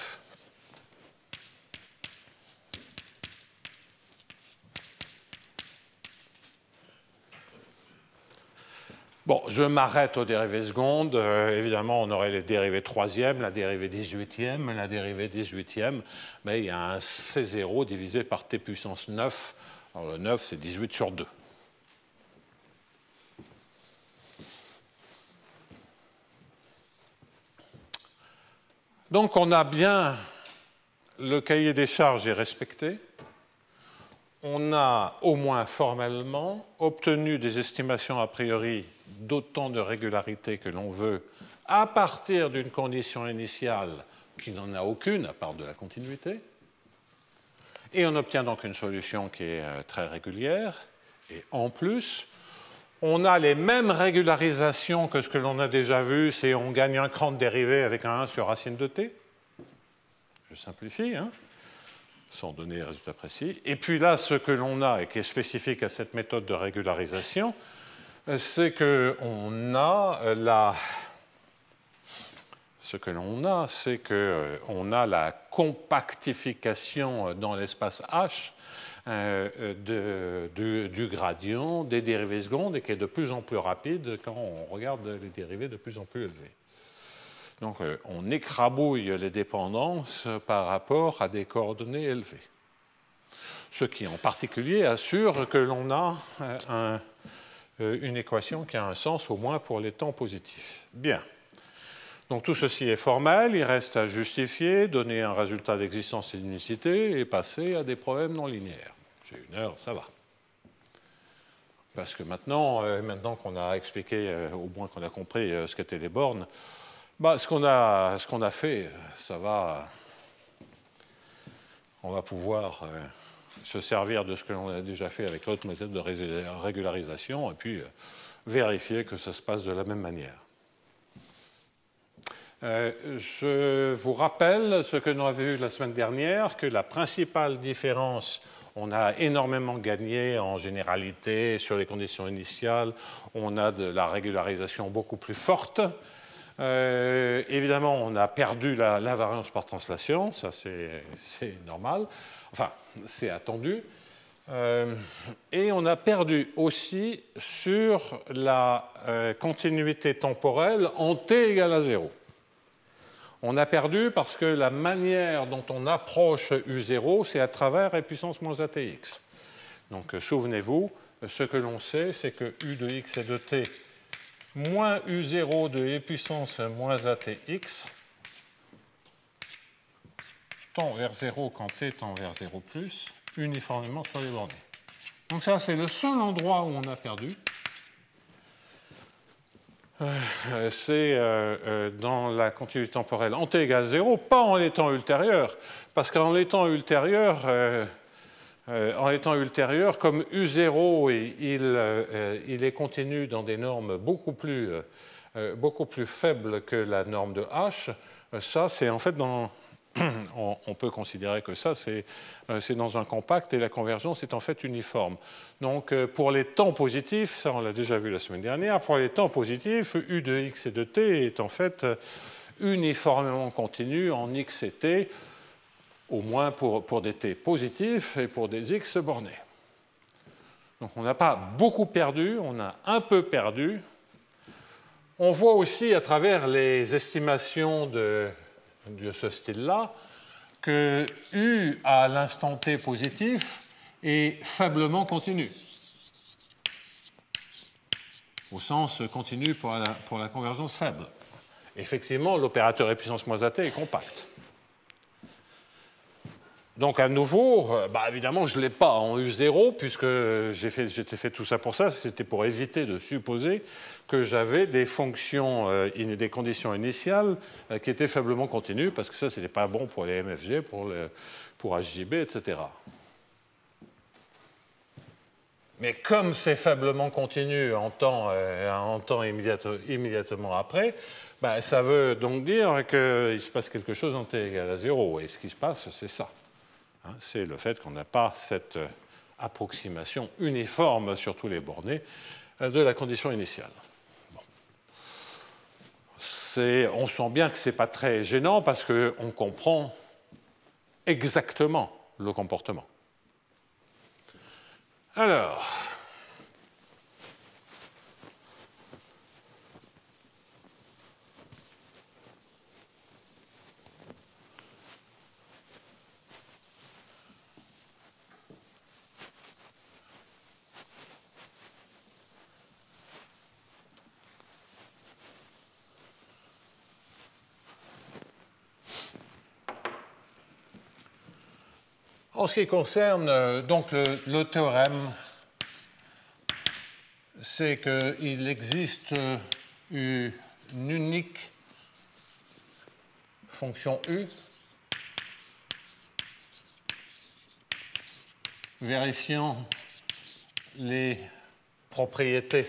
Bon, je m'arrête aux dérivées secondes. Évidemment, on aurait les dérivées troisième, la dérivée 18e, la dérivée 18e. Mais il y a un C0 divisé par T puissance 9. Alors, le 9, c'est 18 sur 2. Donc, on a bien le cahier des charges est respecté. On a, au moins formellement, obtenu des estimations a priori d'autant de régularité que l'on veut à partir d'une condition initiale qui n'en a aucune à part de la continuité. Et on obtient donc une solution qui est très régulière. Et en plus, on a les mêmes régularisations que ce que l'on a déjà vu, c'est on gagne un cran de dérivée avec un 1 sur racine de t. Je simplifie, hein, sans donner résultat précis. Et puis là, ce que l'on a, et qui est spécifique à cette méthode de régularisation, c'est qu'on a la compactification dans l'espace H du gradient des dérivées secondes et qui est de plus en plus rapide quand on regarde les dérivées de plus en plus élevées. Donc on écrabouille les dépendances par rapport à des coordonnées élevées. Ce qui en particulier assure que l'on a une équation qui a un sens au moins pour les temps positifs. Bien. Donc tout ceci est formel, il reste à justifier, donner un résultat d'existence et d'unicité et passer à des problèmes non linéaires. J'ai 1 heure, ça va. Parce que maintenant qu'on a expliqué, au moins qu'on a compris ce qu'étaient les bornes, ce qu'on a fait, ça va. On va pouvoir se servir de ce que l'on a déjà fait avec l'autre méthode de régularisation et puis vérifier que ça se passe de la même manière. Je vous rappelle ce que nous avions vu la semaine dernière, que la principale différence, on a énormément gagné en généralité sur les conditions initiales, on a de la régularisation beaucoup plus forte. Évidemment, on a perdu la variance par translation, ça c'est normal, enfin c'est attendu. Et on a perdu aussi sur la continuité temporelle en t égale à 0. On a perdu parce que la manière dont on approche U0, c'est à travers e puissance moins ATX. Donc souvenez-vous, ce que l'on sait, c'est que U de x et de t moins U0 de e puissance moins ATX tend vers 0 quand t tend vers 0+, uniformément sur les bornées. Donc ça, c'est le seul endroit où on a perdu. C'est dans la continuité temporelle en t égale 0, pas en les temps ultérieurs, parce qu'en les temps ultérieurs, comme U0 il est continu dans des normes beaucoup plus faibles que la norme de H, ça c'est en fait dans... On peut considérer que ça, c'est dans un compact et la convergence est en fait uniforme. Donc, pour les temps positifs, ça on l'a déjà vu la semaine dernière, pour les temps positifs, U de x et de t est en fait uniformément continu en x et t, au moins pour des t positifs et pour des x bornés. Donc, on n'a pas beaucoup perdu, on a un peu perdu. On voit aussi à travers les estimations de ce style-là, que U à l'instant t positif est faiblement continu, au sens continu pour la convergence faible. Effectivement, l'opérateur e puissance moins at est compact. Donc à nouveau, évidemment, je ne l'ai pas en U0, puisque j'étais fait tout ça pour ça, c'était pour éviter de supposer que j'avais des fonctions, des conditions initiales qui étaient faiblement continues, parce que ça, ce n'était pas bon pour les MFG, pour HJB, etc. Mais comme c'est faiblement continu en temps immédiatement après, ça veut donc dire qu'il se passe quelque chose en t égale à 0. Et ce qui se passe, c'est ça. C'est le fait qu'on n'a pas cette approximation uniforme sur tous les bornés de la condition initiale. Bon. On sent bien que ce n'est pas très gênant parce qu'on comprend exactement le comportement. Alors, en ce qui concerne donc le théorème, c'est qu'il existe une unique fonction U vérifiant les propriétés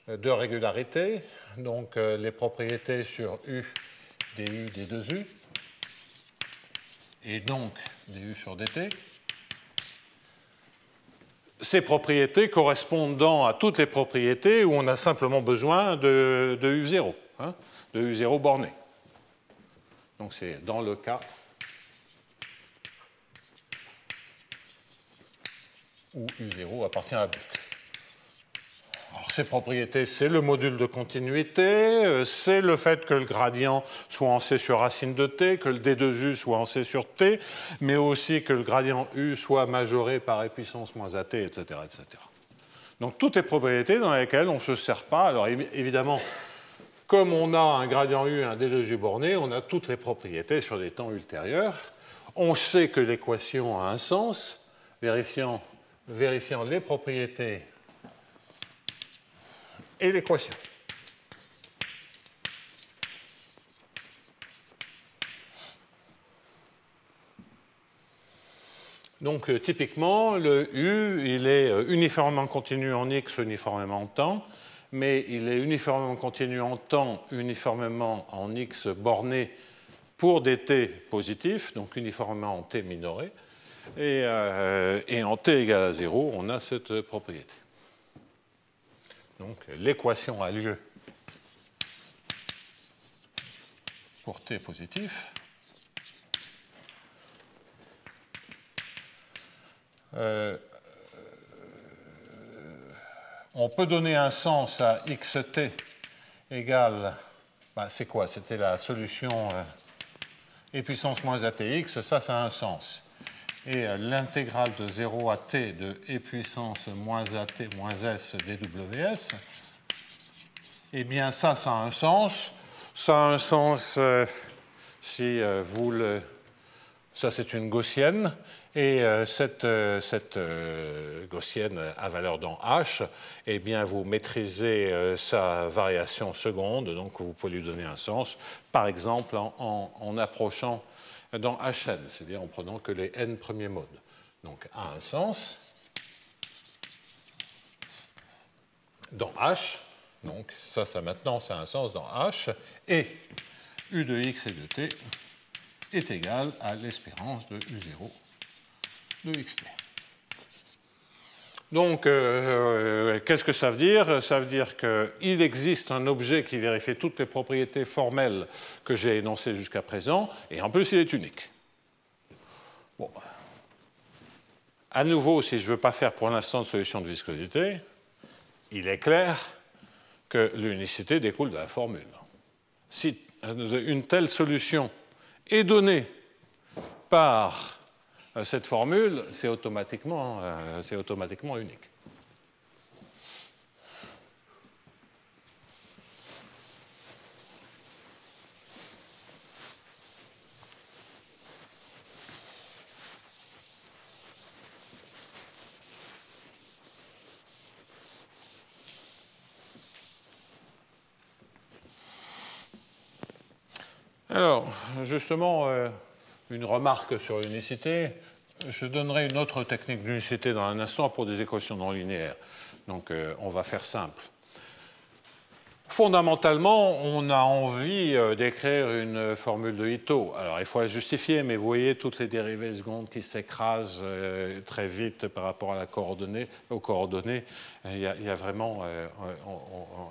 de régularité, donc les propriétés sur U du des 2U, et donc du sur dt. Ces propriétés correspondant à toutes les propriétés où on a simplement besoin de U0, de U0 borné. Donc c'est dans le cas où U0 appartient à Buck. Alors, ces propriétés, c'est le module de continuité, c'est le fait que le gradient soit en C sur racine de t, que le D2U soit en C sur t, mais aussi que le gradient U soit majoré par e puissance moins at, etc., etc. Donc toutes les propriétés dans lesquelles on ne se sert pas. Alors évidemment, comme on a un gradient U et un D2U borné, on a toutes les propriétés sur des temps ultérieurs. On sait que l'équation a un sens, vérifiant les propriétés et l'équation. Donc typiquement, le U, il est uniformément continu en x, uniformément en temps, mais il est uniformément continu en temps, uniformément en x borné pour des t positifs, donc uniformément en t minoré, et en t égale à 0, on a cette propriété. Donc l'équation a lieu pour t positif. on peut donner un sens à xt égale, ben c'est quoi? C'était la solution e puissance moins atx, ça a un sens. Et l'intégrale de 0 à t de e puissance moins at moins s dws, eh bien ça a un sens. Ça a un sens si vous le... Ça, c'est une gaussienne. Et cette gaussienne à valeur dans H, eh bien, vous maîtrisez sa variation seconde, donc vous pouvez lui donner un sens, par exemple en approchant dans Hn, c'est-à-dire en prenant que les n premiers modes. Donc, a un sens dans H, donc ça maintenant, ça a un sens dans H, et U de x et de t est égal à l'espérance de U0 de xt. Donc, qu'est-ce que ça veut dire? Ça veut dire qu'il existe un objet qui vérifie toutes les propriétés formelles que j'ai énoncées jusqu'à présent, et en plus, il est unique. Bon. À nouveau, si je ne veux pas faire pour l'instant de solution de viscosité, il est clair que l'unicité découle de la formule. Si une telle solution est donnée par cette formule, c'est automatiquement unique. Alors, justement, une remarque sur l'unicité. Je donnerai une autre technique d'unicité dans un instant pour des équations non linéaires. Donc, on va faire simple. Fondamentalement, on a envie d'écrire une formule de Ito. Alors, il faut la justifier, mais vous voyez toutes les dérivées secondes qui s'écrasent très vite par rapport à aux coordonnées. Il y a vraiment,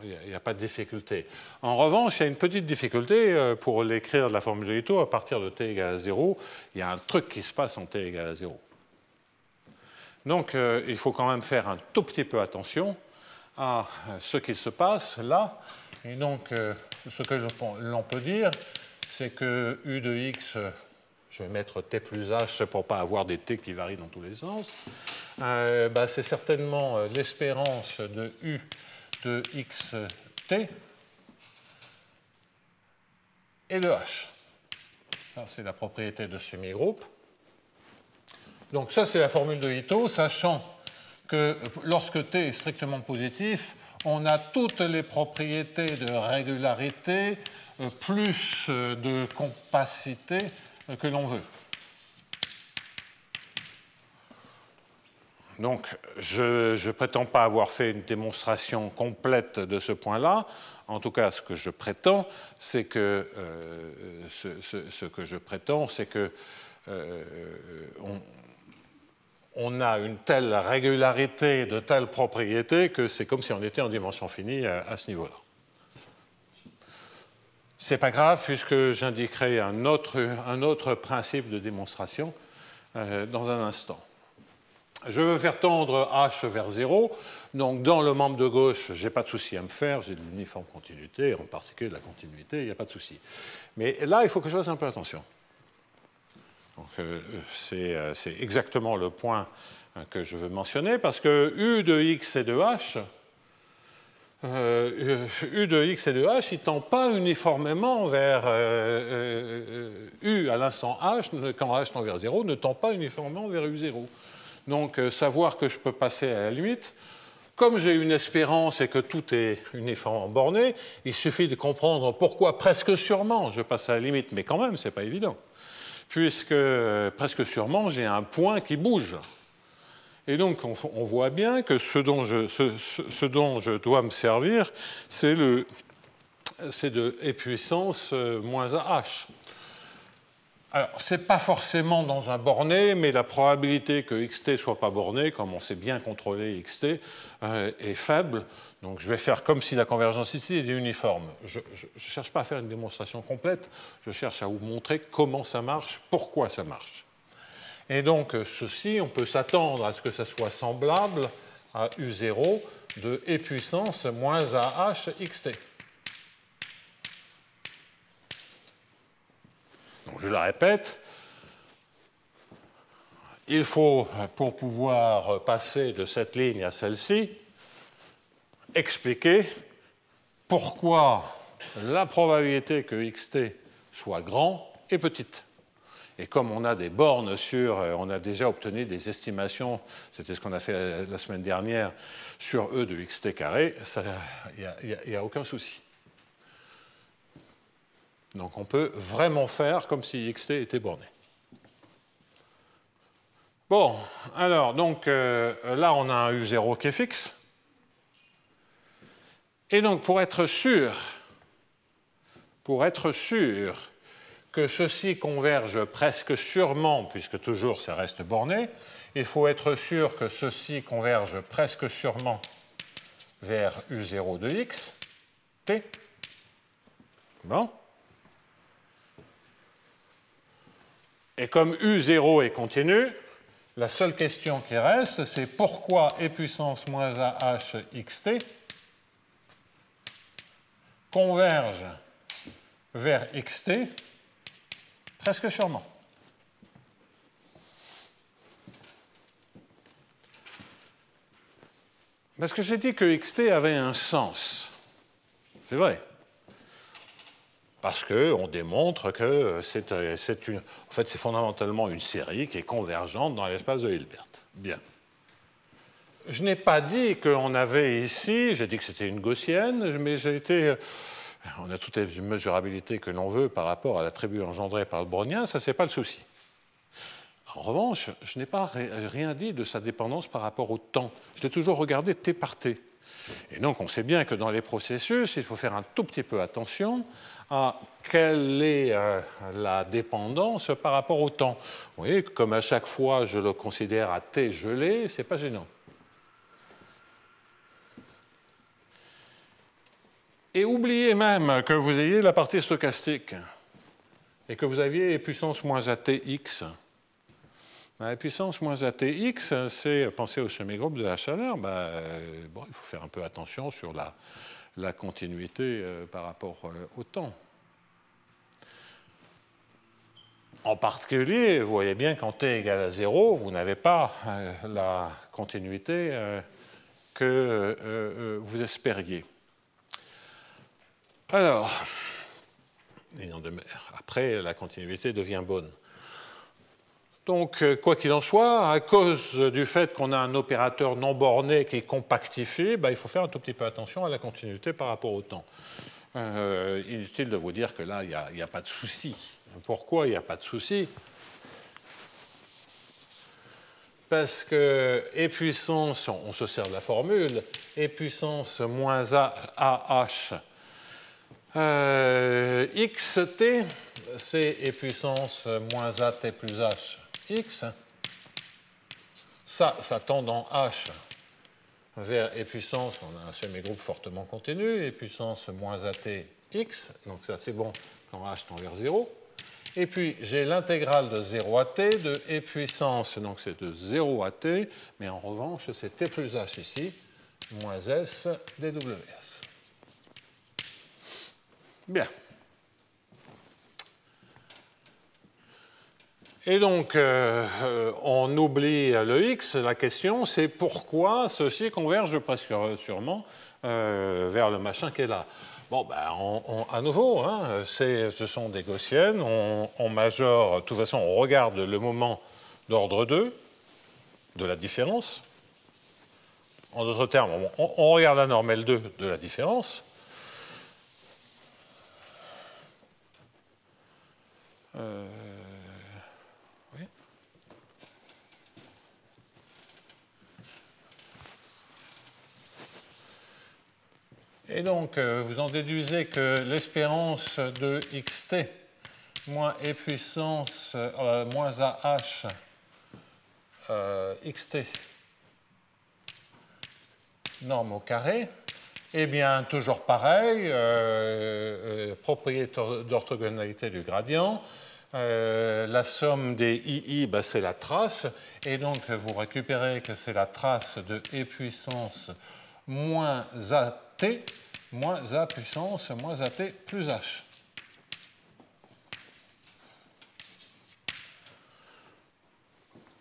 il n'y a pas de difficulté. En revanche, il y a une petite difficulté pour l'écrire de la formule de Ito à partir de t égale à 0. Il y a un truc qui se passe en t égale à 0. Donc, il faut quand même faire un tout petit peu attention à ce qui se passe là. Et donc, ce que l'on peut dire, c'est que U de x, je vais mettre t plus h pour ne pas avoir des t qui varient dans tous les sens, c'est certainement l'espérance de U de xt et de h. Ça, c'est la propriété de semi-groupe. Donc, ça, c'est la formule de Ito, sachant que lorsque t est strictement positif, on a toutes les propriétés de régularité plus de compacité que l'on veut. Donc, je ne prétends pas avoir fait une démonstration complète de ce point-là. En tout cas, ce que je prétends, c'est que on a une telle régularité de telles propriétés que c'est comme si on était en dimension finie à ce niveau-là. Ce n'est pas grave puisque j'indiquerai un autre principe de démonstration dans un instant. Je veux faire tendre H vers 0. Donc, dans le membre de gauche, je n'ai pas de souci à me faire. J'ai de l'uniforme continuité, en particulier de la continuité, il n'y a pas de souci. Mais là, il faut que je fasse un peu attention. C'est exactement le point que je veux mentionner, parce que U de x et de h, U de x et de h, il ne tend pas uniformément vers U à l'instant h, quand h tend vers 0, ne tend pas uniformément vers U0. Donc, savoir que je peux passer à la limite, comme j'ai une espérance et que tout est uniformément borné, il suffit de comprendre pourquoi presque sûrement je passe à la limite, mais quand même, ce n'est pas évident. Puisque presque sûrement, j'ai un point qui bouge. Et donc, on voit bien que ce dont je dois me servir, c'est de e puissance moins AH. Alors, ce n'est pas forcément dans un borné, mais la probabilité que xt ne soit pas borné, comme on sait bien contrôler xt, est faible. Donc, je vais faire comme si la convergence ici était uniforme. Je ne cherche pas à faire une démonstration complète, je cherche à vous montrer comment ça marche, pourquoi ça marche. Et donc, ceci, on peut s'attendre à ce que ça soit semblable à U0 de e puissance moins AH xt. Donc, je le répète, il faut, pour pouvoir passer de cette ligne à celle-ci, expliquer pourquoi la probabilité que xt soit grand est petite. Et comme on a des bornes on a déjà obtenu des estimations, c'était ce qu'on a fait la semaine dernière, sur E de xt carré, il n'y a aucun souci. Donc on peut vraiment faire comme si xt était borné. Bon, alors, donc là on a un U0 qui est fixe. Et donc pour être sûr que ceci converge presque sûrement, puisque toujours ça reste borné, il faut être sûr que ceci converge presque sûrement vers U0 de x, t. Bon. Et comme U0 est continu, la seule question qui reste, c'est pourquoi e puissance moins AH xt converge vers xt presque sûrement. Parce que j'ai dit que xt avait un sens. C'est vrai. Parce qu'on démontre que c'est fondamentalement une série qui est convergente dans l'espace de Hilbert. Bien. Je n'ai pas dit qu'on avait ici, j'ai dit que c'était une gaussienne, mais on a toutes les mesurabilités que l'on veut par rapport à l'attribut engendré par le brownien, ça, c'est pas le souci. En revanche, je n'ai pas rien dit de sa dépendance par rapport au temps. Je l'ai toujours regardé t par t. Et donc, on sait bien que dans les processus, il faut faire un tout petit peu attention à quelle est la dépendance par rapport au temps. Vous voyez, comme à chaque fois je le considère à t gelé, ce n'est pas gênant. Et oubliez même que vous ayez la partie stochastique et que vous aviez puissance moins ATX. La puissance moins ATX, c'est, pensez au semi-groupe de la chaleur, bon, il faut faire un peu attention sur la continuité par rapport au temps. En particulier, vous voyez bien qu'en t égale à 0, vous n'avez pas la continuité que vous espériez. Alors, après, la continuité devient bonne. Donc, quoi qu'il en soit, à cause du fait qu'on a un opérateur non borné qui compactifie, il faut faire un tout petit peu attention à la continuité par rapport au temps. Inutile de vous dire que là, il n'y a pas de souci. Pourquoi il n'y a pas de souci? Parce que E puissance, on se sert de la formule, E puissance moins AH xt, c'est E puissance moins AT plus H x. Ça tend dans H vers E puissance, on a un semi-groupe fortement continu, E puissance moins AT x, donc ça c'est bon quand H tend vers 0. Et puis j'ai l'intégrale de 0 à t de E puissance, donc c'est de 0 à t, mais en revanche c'est t plus H ici, moins S dWs. Bien. Et donc, on oublie le x. La question, c'est pourquoi ceci converge presque sûrement vers le machin qui est là. Bon, à nouveau, hein, ce sont des gaussiennes. On majore, de toute façon, on regarde le moment d'ordre 2 de la différence. En d'autres termes, on regarde la normale 2 de la différence. Oui. Et donc, vous en déduisez que l'espérance de xt moins e puissance moins AH xt norme au carré, eh bien, toujours pareil, propriété d'orthogonalité du gradient, La somme des II, ben, c'est la trace. Et donc, vous récupérez que c'est la trace de E puissance moins AT, moins A puissance, moins AT plus H.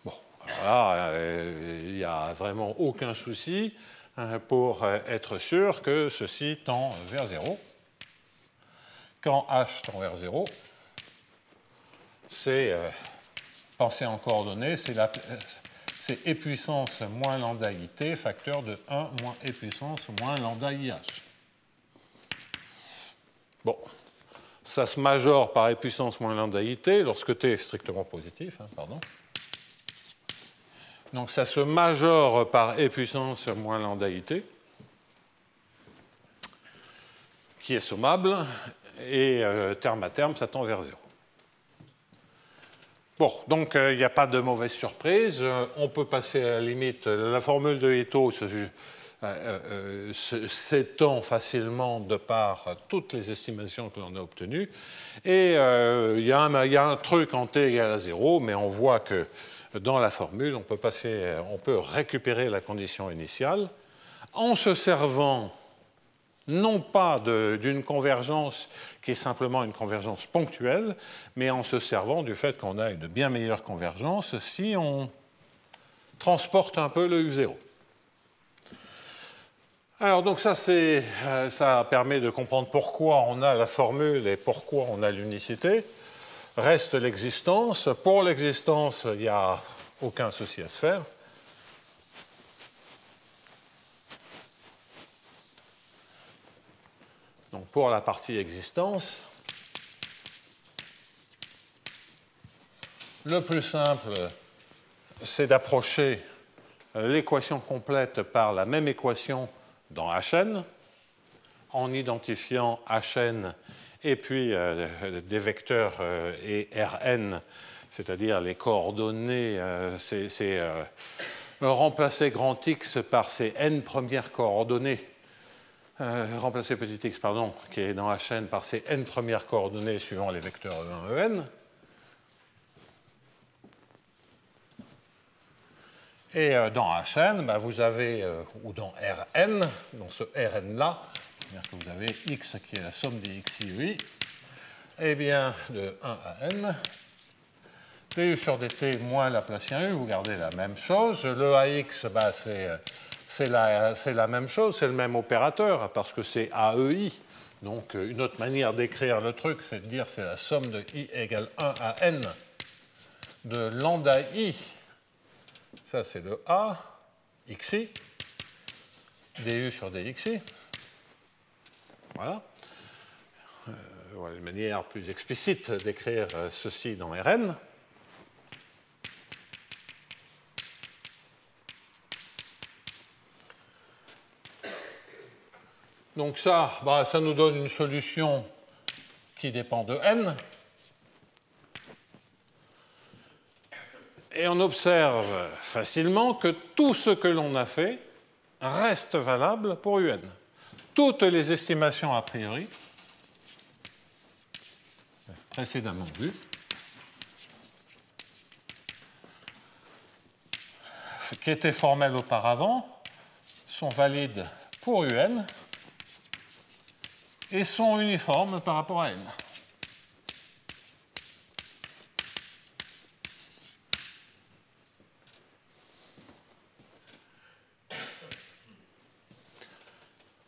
Bon, voilà, il n'y a vraiment aucun souci pour être sûr que ceci tend vers 0. Quand H tend vers 0, c'est, pensez en coordonnées, c'est E puissance moins lambda IT, facteur de 1 moins E puissance moins lambda IH. Bon, ça se majore par E puissance moins lambda IT lorsque T est strictement positif, pardon. Donc ça se majore par E puissance moins lambda IT, qui est sommable, et terme à terme, ça tend vers 0. Bon, donc il n'y a pas de mauvaise surprise. On peut passer à la limite. La formule de Ito s'étend facilement de par toutes les estimations que l'on a obtenues. Et il y a un truc en t égale à 0, mais on voit que dans la formule, on peut récupérer la condition initiale en se servant non pas d'une convergence qui est simplement une convergence ponctuelle, mais en se servant du fait qu'on a une bien meilleure convergence si on transporte un peu le U0. Alors, donc ça permet de comprendre pourquoi on a la formule et pourquoi on a l'unicité. Reste l'existence. Pour l'existence, il n'y a aucun souci à se faire. Donc pour la partie existence, le plus simple, c'est d'approcher l'équation complète par la même équation dans Hn, en identifiant Hn et puis des vecteurs et Rn, c'est-à-dire les coordonnées, c'est remplacer grand X par ces n premières coordonnées, remplacer petit x, pardon, qui est dans Hn par ces n premières coordonnées suivant les vecteurs E1, En. Et dans Hn, bah, vous avez, ou dans Rn, dans ce Rn-là, c'est-à-dire que vous avez x qui est la somme des xi, et bien de 1 à n, du sur dt moins Laplacien u, vous gardez la même chose. Le ax, bah, c'est la même chose, c'est le même opérateur, parce que c'est AEI. Donc, une autre manière d'écrire le truc, c'est de dire que c'est la somme de I égale 1 à n de lambda I. Ça, c'est le A, xi, du sur dxi. Voilà. Voilà une manière plus explicite d'écrire ceci dans Rn. Donc ça, bah, ça nous donne une solution qui dépend de n. Et on observe facilement que tout ce que l'on a fait reste valable pour un. Toutes les estimations a priori, précédemment vues, qui étaient formelles auparavant, sont valides pour un et sont uniformes par rapport à n.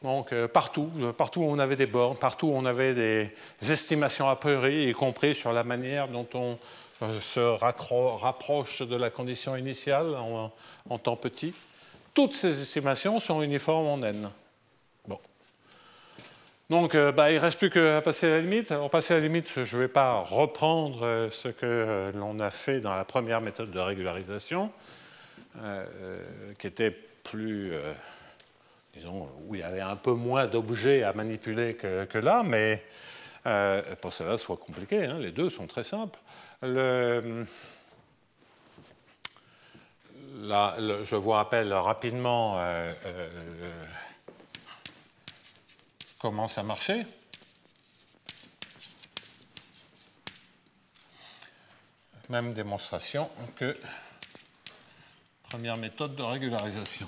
Donc partout où on avait des bornes, partout où on avait des estimations a priori, y compris sur la manière dont on se rapproche de la condition initiale en temps petit, toutes ces estimations sont uniformes en n. Bon. Donc il ne reste plus qu'à passer à la limite. Alors passer à la limite, je ne vais pas reprendre ce que l'on a fait dans la première méthode de régularisation, qui était plus... disons, où il y avait un peu moins d'objets à manipuler que là, mais pour cela, ce soit compliqué. Hein, les deux sont très simples. Je vous rappelle rapidement comment ça marchait. même démonstration que première méthode de régularisation.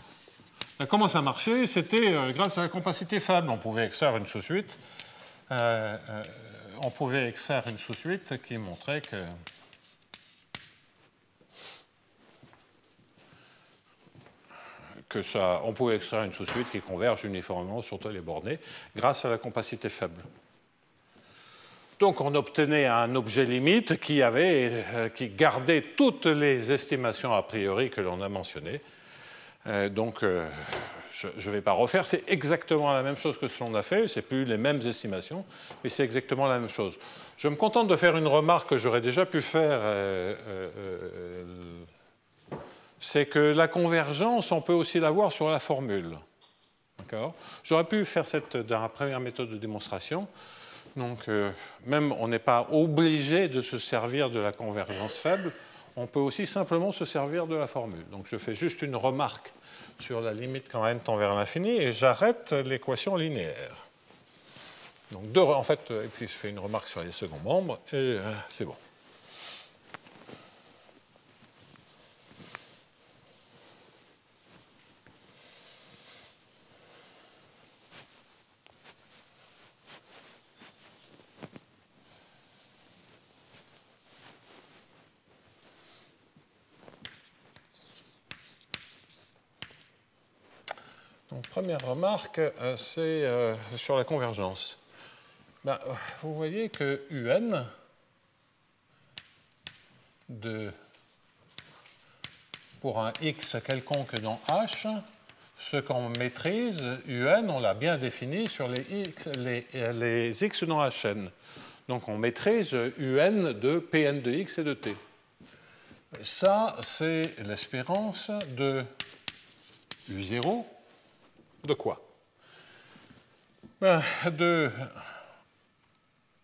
Ben, comment ça marchait? C'était grâce à la compacité faible. On pouvait extraire une sous-suite. On pouvait extraire une sous-suite qui montrait on pouvait extraire une sous-suite qui converge uniformément sur tous les bornés grâce à la compacité faible. Donc on obtenait un objet limite qui gardait toutes les estimations a priori que l'on a mentionnées. Donc je ne vais pas refaire, c'est exactement la même chose que ce qu'on a fait, ce n'est plus les mêmes estimations, mais c'est exactement la même chose. Je me contente de faire une remarque que j'aurais déjà pu faire, c'est que la convergence, on peut aussi l'avoir sur la formule. J'aurais pu faire dans la première méthode de démonstration. Donc, même on n'est pas obligé de se servir de la convergence faible, on peut aussi simplement se servir de la formule. Donc, je fais juste une remarque sur la limite quand n tend vers l'infini et j'arrête l'équation linéaire. Donc, en fait, et puis je fais une remarque sur les seconds membres et c'est bon. Donc, première remarque, c'est sur la convergence. Ben, vous voyez que UN pour un x quelconque dans H, ce qu'on maîtrise, UN, on l'a bien défini sur les x dans Hn. Donc on maîtrise UN de Pn de x et de t. Ça, c'est l'espérance de U0 de quoi? De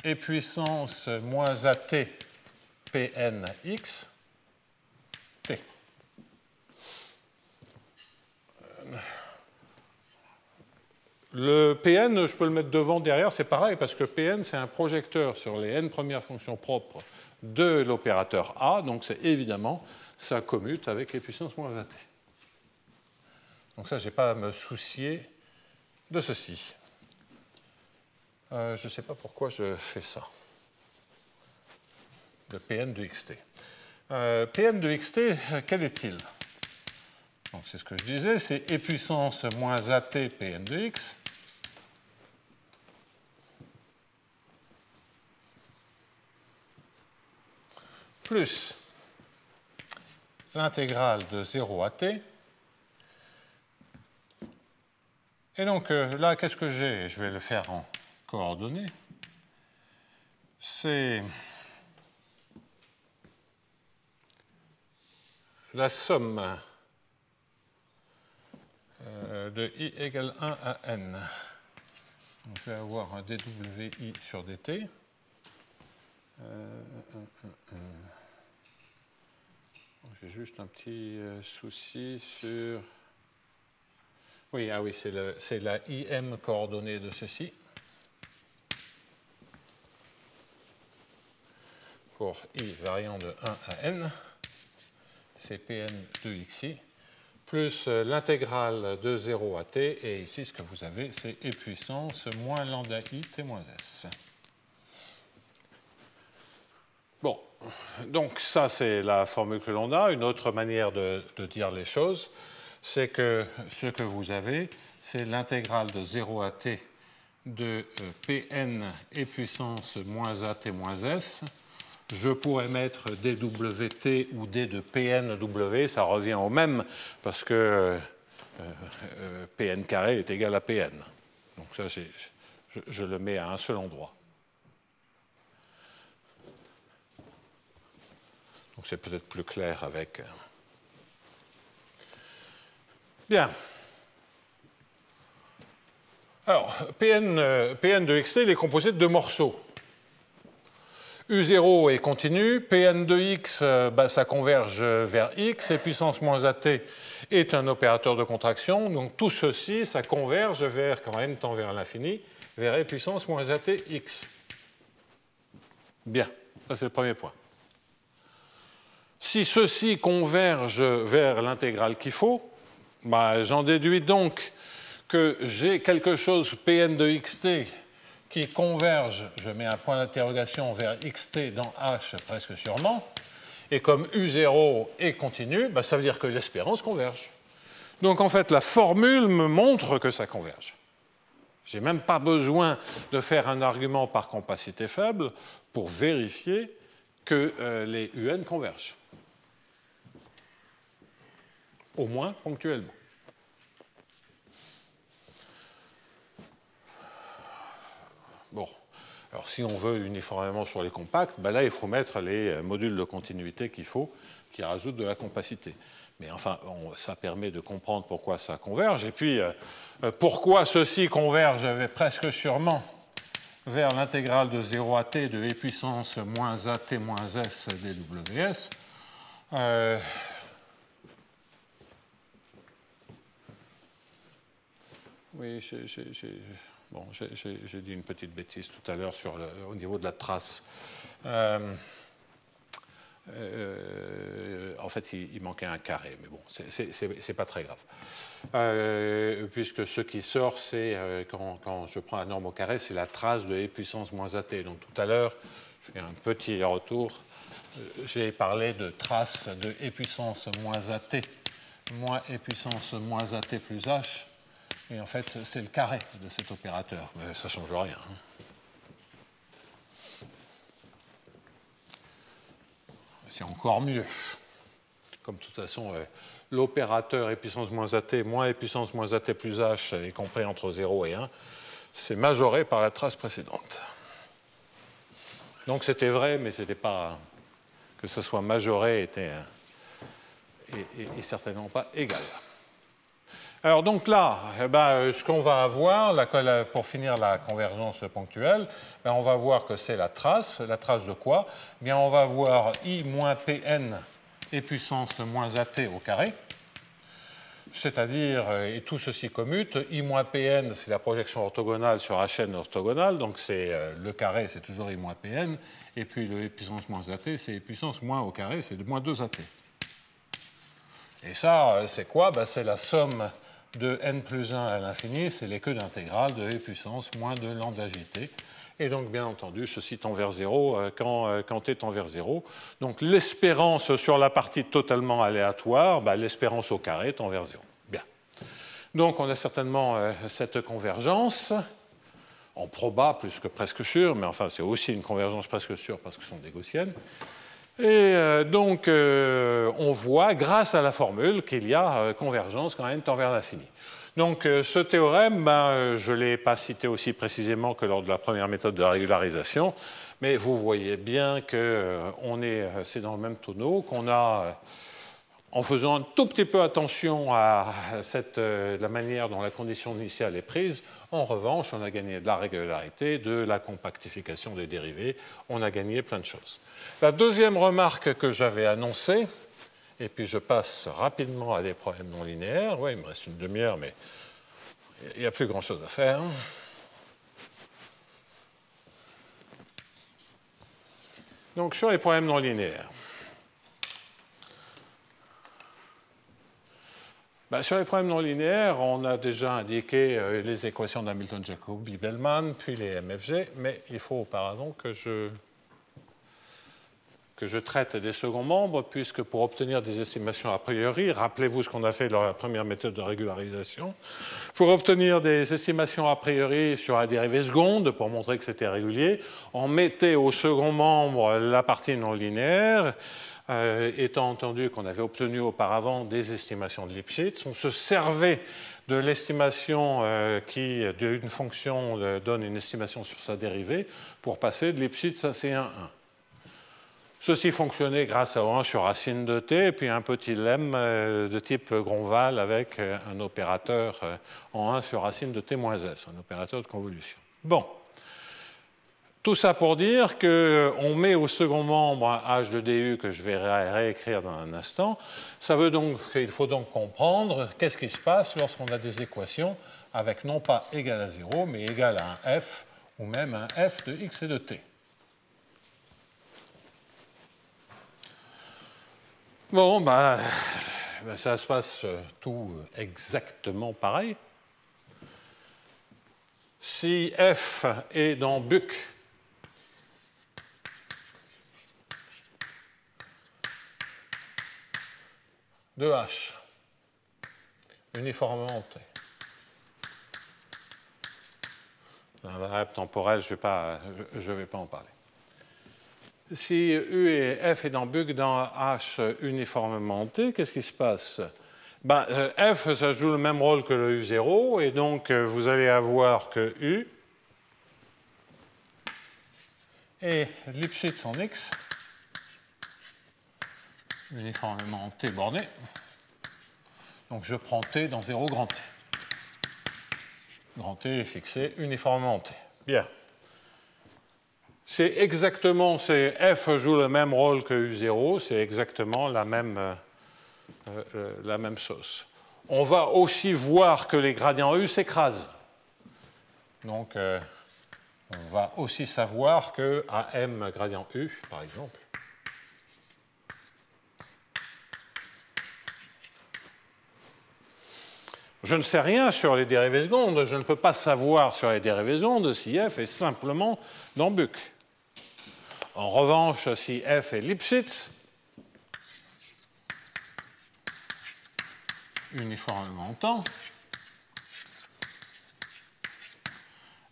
e puissance moins at Pn x t. Le Pn, je peux le mettre devant, derrière, c'est pareil, parce que Pn, c'est un projecteur sur les n premières fonctions propres de l'opérateur A, donc c'est évidemment, ça commute avec e puissance moins at. Donc ça, je n'ai pas à me soucier de ceci. Je ne sais pas pourquoi je fais ça. De Pn de xt. Pn de xt, quel est-il? Donc c'est ce que je disais, c'est e puissance moins at Pn de x plus l'intégrale de 0 à t. Et donc là, qu'est-ce que j'ai? Je vais le faire en coordonnées. C'est la somme de i égale 1 à n. Donc je vais avoir un dwi sur dt. J'ai juste un petit souci sur... Oui, ah oui, c'est la im coordonnée de ceci. Pour i variant de 1 à n, c'est Pn de xi, plus l'intégrale de 0 à t, et ici ce que vous avez, c'est e puissance moins lambda i t moins s. Bon, donc ça c'est la formule que l'on a. Une autre manière de dire les choses, c'est que ce que vous avez, c'est l'intégrale de 0 à t de Pn e puissance moins a t moins s. Je pourrais mettre dwt ou d de pnw, ça revient au même, parce que Pn carré est égal à Pn. Donc ça, je le mets à un seul endroit. Donc c'est peut-être plus clair avec... Bien. Alors, Pn de xt, il est composé de deux morceaux. U0 est continu, Pn de x, ça converge vers x, et puissance moins at est un opérateur de contraction. Donc tout ceci, ça converge vers, quand n tend vers l'infini, vers e puissance moins at x. Bien, ça c'est le premier point. Si ceci converge vers l'intégrale qu'il faut, bah, j'en déduis donc que j'ai quelque chose, Pn de xt, qui converge, je mets un point d'interrogation vers xt dans H presque sûrement, et comme U0 est continu, bah, ça veut dire que l'espérance converge. Donc en fait, la formule me montre que ça converge. Je n'ai même pas besoin de faire un argument par compacité faible pour vérifier que les UN convergent. Au moins ponctuellement. Bon, alors si on veut uniformément sur les compacts, ben là il faut mettre les modules de continuité qu'il faut, qui rajoutent de la compacité. Mais enfin, ça permet de comprendre pourquoi ça converge. Et puis, pourquoi ceci converge presque sûrement vers l'intégrale de 0 à t de e puissance moins at moins s dws. Oui, j'ai dit une petite bêtise tout à l'heure au niveau de la trace. En fait, il manquait un carré, mais bon, c'est pas très grave. Puisque ce qui sort, c'est, quand je prends la norme au carré, c'est la trace de e puissance moins at. Donc tout à l'heure, je fais un petit retour, j'ai parlé de trace de e puissance moins at moins e puissance moins at plus h. Et en fait, c'est le carré de cet opérateur. Mais ça ne change rien. C'est encore mieux. Comme de toute façon, l'opérateur e puissance moins at plus h, y compris entre 0 et 1, c'est majoré par la trace précédente. Donc c'était vrai, mais c'était pas que ce soit majoré était certainement pas égal. Alors donc là, ce qu'on va avoir, pour finir la convergence ponctuelle, on va voir que c'est la trace de quoi? Bien, on va voir I moins Pn et puissance moins at au carré, c'est-à-dire, et tout ceci commute, I moins Pn, c'est la projection orthogonale sur Hn orthogonale, donc c'est le carré, c'est toujours I moins Pn, et puis le e puissance moins at, c'est e puissance moins au carré, c'est moins 2 at. Et ça, c'est quoi? C'est la somme de n plus 1 à l'infini, c'est les queues d'intégrale de e puissance moins de lambda jt. Et donc, bien entendu, ceci tend vers 0 quand t tend vers 0. Donc, l'espérance sur la partie totalement aléatoire, l'espérance au carré tend vers 0. Bien. Donc, on a certainement cette convergence, en proba plus que presque sûr, mais enfin, c'est aussi une convergence presque sûre parce que ce sont des gaussiennes. Et donc, on voit, grâce à la formule, qu'il y a convergence quand n tend vers l'infini. Donc, ce théorème, je ne l'ai pas cité aussi précisément que lors de la première méthode de la régularisation, mais vous voyez bien que c'est dans le même tonneau, qu'on a, en faisant un tout petit peu attention à la manière dont la condition initiale est prise, en revanche, on a gagné de la régularité, de la compactification des dérivés, on a gagné plein de choses. La deuxième remarque que j'avais annoncée, et puis je passe rapidement à des problèmes non linéaires, oui, il me reste une demi-heure, mais il n'y a plus grand-chose à faire. Donc sur les problèmes non linéaires. Sur les problèmes non linéaires, on a déjà indiqué les équations d'Hamilton-Jacobi-Bellman, puis les MFG, mais il faut auparavant que je traite des seconds membres, puisque pour obtenir des estimations a priori, rappelez-vous ce qu'on a fait dans la première méthode de régularisation, pour obtenir des estimations a priori sur la dérivée seconde, pour montrer que c'était régulier, on mettait au second membre la partie non linéaire, étant entendu qu'on avait obtenu auparavant des estimations de Lipschitz, on se servait de l'estimation qui, d'une fonction, donne une estimation sur sa dérivée pour passer de Lipschitz à C1,1. Ceci fonctionnait grâce à 1 sur racine de t, et puis un petit lemme de type Gronval avec un opérateur en 1 sur racine de t moins s, un opérateur de convolution. Bon. Tout ça pour dire qu'on met au second membre un h de du que je vais réécrire dans un instant. Ça veut donc qu'il faut donc comprendre qu'est-ce qui se passe lorsqu'on a des équations avec non pas égal à 0, mais égal à un f, ou même un f de x et de t. Bon, ben, ça se passe tout exactement pareil. Si F est dans BUC, de H, uniformément T. La variable temporelle, je ne vais pas en parler. Si U et F est dans BUC dans H uniformément T, qu'est-ce qui se passe? Ben, F, ça joue le même rôle que le U0, et donc vous allez avoir que U et Lipschitz en X, uniformément en T borné. Donc je prends T dans 0 grand T. Grand T est fixé uniformément en T. Bien. C'est exactement, F joue le même rôle que U0, c'est exactement la même sauce. On va aussi voir que les gradients U s'écrasent. Donc, on va aussi savoir que AM gradient U, par exemple, je ne sais rien sur les dérivées secondes, je ne peux pas savoir sur les dérivées secondes si F est simplement dans BUC. En revanche, si F est Lipschitz, uniformément en temps,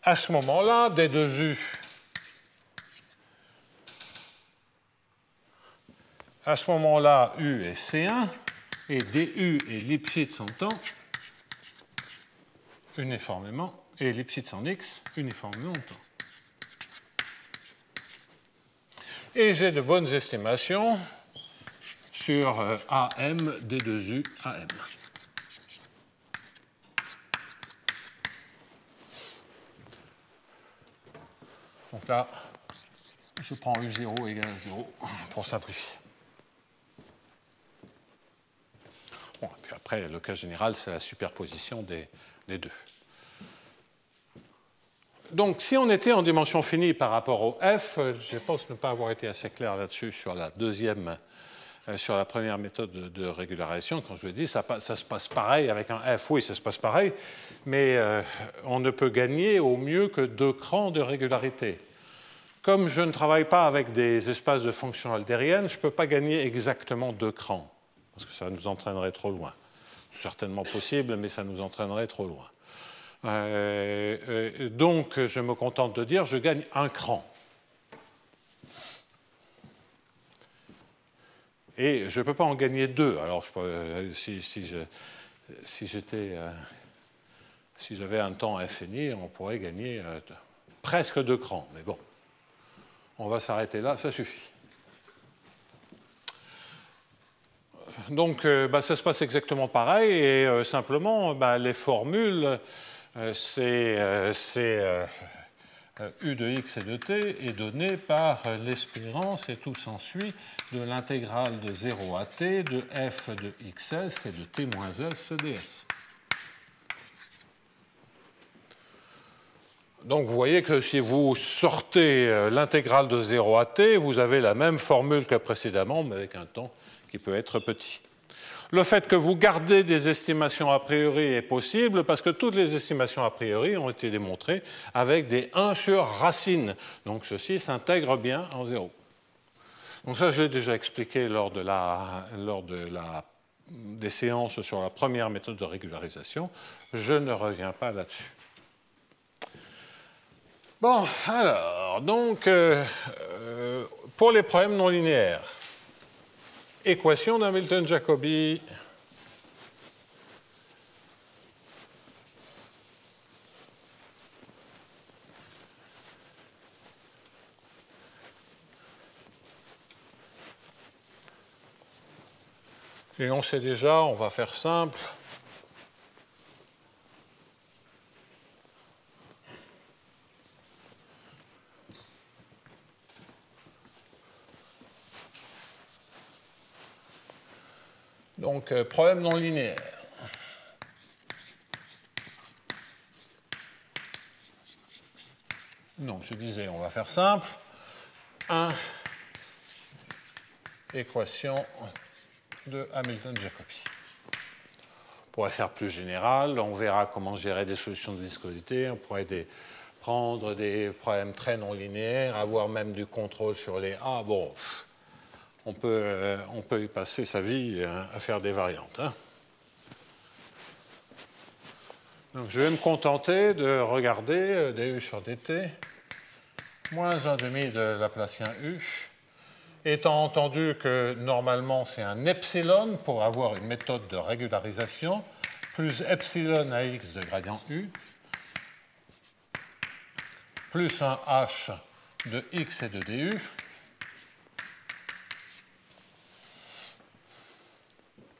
à ce moment-là, D2U, à ce moment-là, U est C1, et DU est Lipschitz en temps, uniformément, et Lipschitz en X, uniformément en temps. Et j'ai de bonnes estimations sur AM, D2U, AM. Donc là, je prends U0 égale à 0 pour simplifier. Bon, et puis après, le cas général, c'est la superposition des deux. Donc, si on était en dimension finie par rapport au F, je pense ne pas avoir été assez clair là-dessus sur la première méthode de régularisation. Quand je l'ai dit, ça se passe pareil avec un F. Oui, ça se passe pareil, mais on ne peut gagner au mieux que 2 crans de régularité. Comme je ne travaille pas avec des espaces de fonctions aldériennes, je ne peux pas gagner exactement 2 crans, parce que ça nous entraînerait trop loin. C'est certainement possible, mais ça nous entraînerait trop loin. Donc, je me contente de dire, je gagne 1 cran. Et je ne peux pas en gagner 2. Alors, si j'avais un temps infini, on pourrait gagner presque 2 crans. Mais bon, on va s'arrêter là, ça suffit. Donc, ça se passe exactement pareil, et simplement, les formules, c'est U de x et de t est donné par l'espérance, et tout s'ensuit, de l'intégrale de 0 à t de f de xs et de t moins s ds. Donc vous voyez que si vous sortez l'intégrale de 0 à t, vous avez la même formule que précédemment, mais avec un temps qui peut être petit. Le fait que vous gardez des estimations a priori est possible parce que toutes les estimations a priori ont été démontrées avec des 1 sur racine. Donc ceci s'intègre bien en 0. Donc ça, j'ai déjà expliqué lors des séances sur la première méthode de régularisation. Je ne reviens pas là-dessus. Bon, alors, donc, pour les problèmes non linéaires, équation d'Hamilton-Jacobi. Et on sait déjà, on va faire simple. Donc, problème non linéaire. Non, je disais, on va faire simple. 1, équation de Hamilton-Jacobi. On pourrait faire plus général, on verra comment gérer des solutions de viscosité, on pourrait prendre des problèmes très non linéaires, avoir même du contrôle sur les A. Bon, on peut y passer sa vie à faire des variantes. Hein. Donc je vais me contenter de regarder du sur dt moins 1,5 de Laplacien u, étant entendu que normalement c'est un epsilon pour avoir une méthode de régularisation, plus epsilon à x de gradient u, plus un h de x et de du,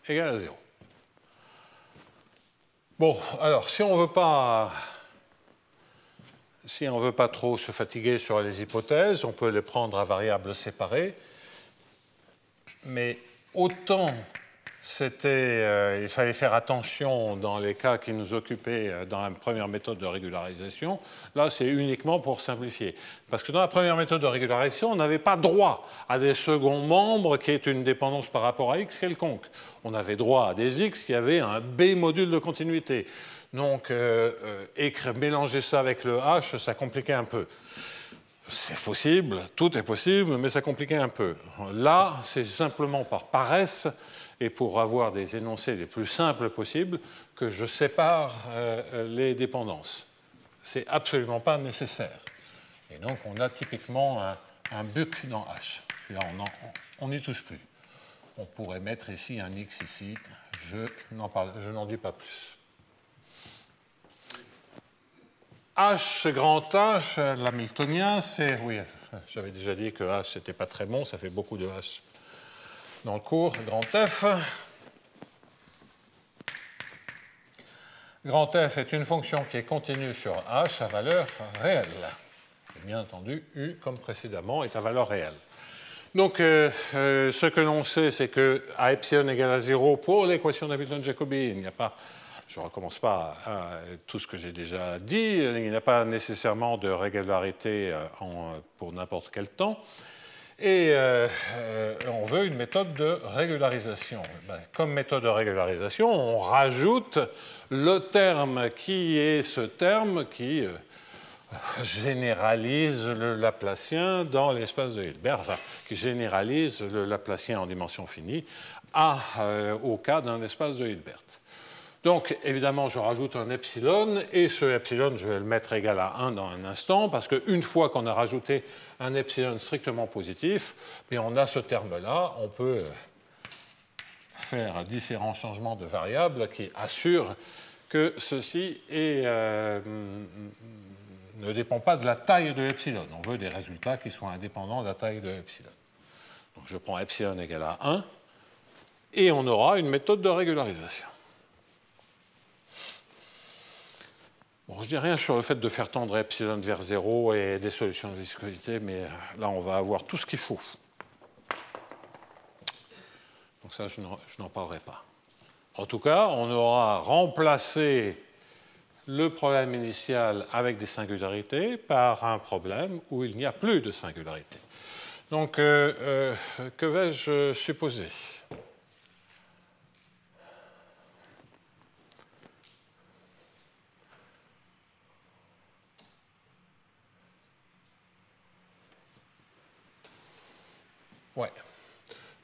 égale à 0. Bon, alors si on ne veut pas trop se fatiguer sur les hypothèses, on peut les prendre à variables séparées, mais autant il fallait faire attention dans les cas qui nous occupaient dans la première méthode de régularisation. Là, c'est uniquement pour simplifier. Parce que dans la première méthode de régularisation, on n'avait pas droit à des seconds membres qui aient une dépendance par rapport à x quelconque. On avait droit à des x qui avaient un b module de continuité. Donc, mélanger ça avec le h, ça compliquait un peu. C'est possible, tout est possible, mais ça compliquait un peu. Là, c'est simplement par paresse et pour avoir des énoncés les plus simples possibles que je sépare les dépendances. Ce n'est absolument pas nécessaire. Et donc, on a typiquement un buc dans H. Là, on n'y touche plus. On pourrait mettre ici un x ici. Je n'en dis pas plus. H, grand H, l'hamiltonien, c'est... Oui, j'avais déjà dit que H, c'était pas très bon, ça fait beaucoup de H dans le cours. Grand F. Grand F est une fonction qui est continue sur H à valeur réelle. Et bien entendu, U, comme précédemment, est à valeur réelle. Donc, ce que l'on sait, c'est qu'à epsilon égale à 0, pour l'équation d'Hamilton-Jacobi, il n'y a pas... Je ne recommence pas tout ce que j'ai déjà dit. Il n'y a pas nécessairement de régularité pour n'importe quel temps. Et on veut une méthode de régularisation. Comme méthode de régularisation, on rajoute le terme qui est ce terme qui généralise le Laplacien dans l'espace de Hilbert, enfin, qui généralise le Laplacien en dimension finie au cas d'un espace de Hilbert. Donc, évidemment, je rajoute un epsilon, et ce epsilon, je vais le mettre égal à 1 dans un instant, parce qu'une fois qu'on a rajouté un epsilon strictement positif, bien, on a ce terme-là, on peut faire différents changements de variables qui assurent que ceci ne dépend pas de la taille de epsilon. On veut des résultats qui soient indépendants de la taille de epsilon. Donc, je prends epsilon égal à 1, et on aura une méthode de régularisation. Bon, je ne dis rien sur le fait de faire tendre epsilon vers 0 et des solutions de viscosité, mais là, on va avoir tout ce qu'il faut. Donc ça, je n'en parlerai pas. En tout cas, on aura remplacé le problème initial avec des singularités par un problème où il n'y a plus de singularité. Donc, que vais-je supposer ? Ouais.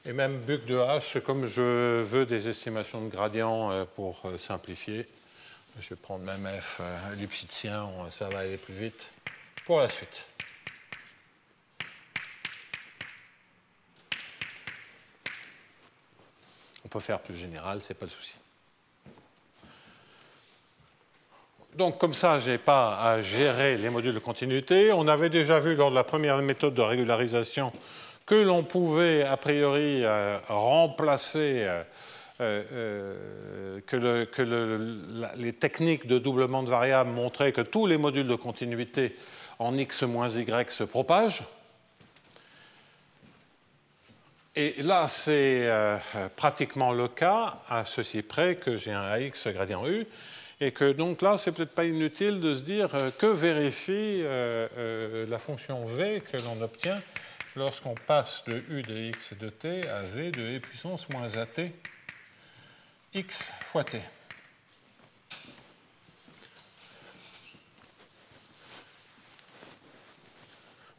Et même buc de H, comme je veux des estimations de gradient pour simplifier, je vais prendre même F lipschitziens, ça va aller plus vite pour la suite. On peut faire plus général, ce n'est pas le souci. Donc, comme ça, je n'ai pas à gérer les modules de continuité. On avait déjà vu lors de la première méthode de régularisation que l'on pouvait, a priori, remplacer, les techniques de doublement de variables montraient que tous les modules de continuité en x moins y se propagent. Et là, c'est pratiquement le cas, à ceci près que j'ai un AX gradient U, et que donc là, c'est peut-être pas inutile de se dire que vérifie la fonction V que l'on obtient lorsqu'on passe de u de x et de t à v de e puissance moins at x fois t.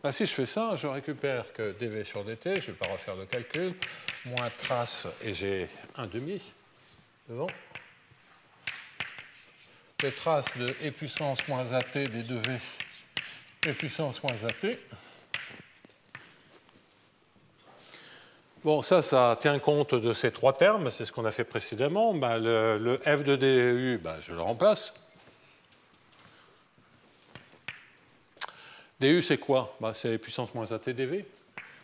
Ben, si je fais ça, je récupère que dv sur dt, je ne vais pas refaire le calcul, moins trace, et j'ai un demi devant. Les traces de e puissance moins at des 2v, e puissance moins at. Bon, ça tient compte de ces trois termes, c'est ce qu'on a fait précédemment. Ben, le f de du, ben, je le remplace. du, c'est quoi? Ben, c'est e puissance moins at dv.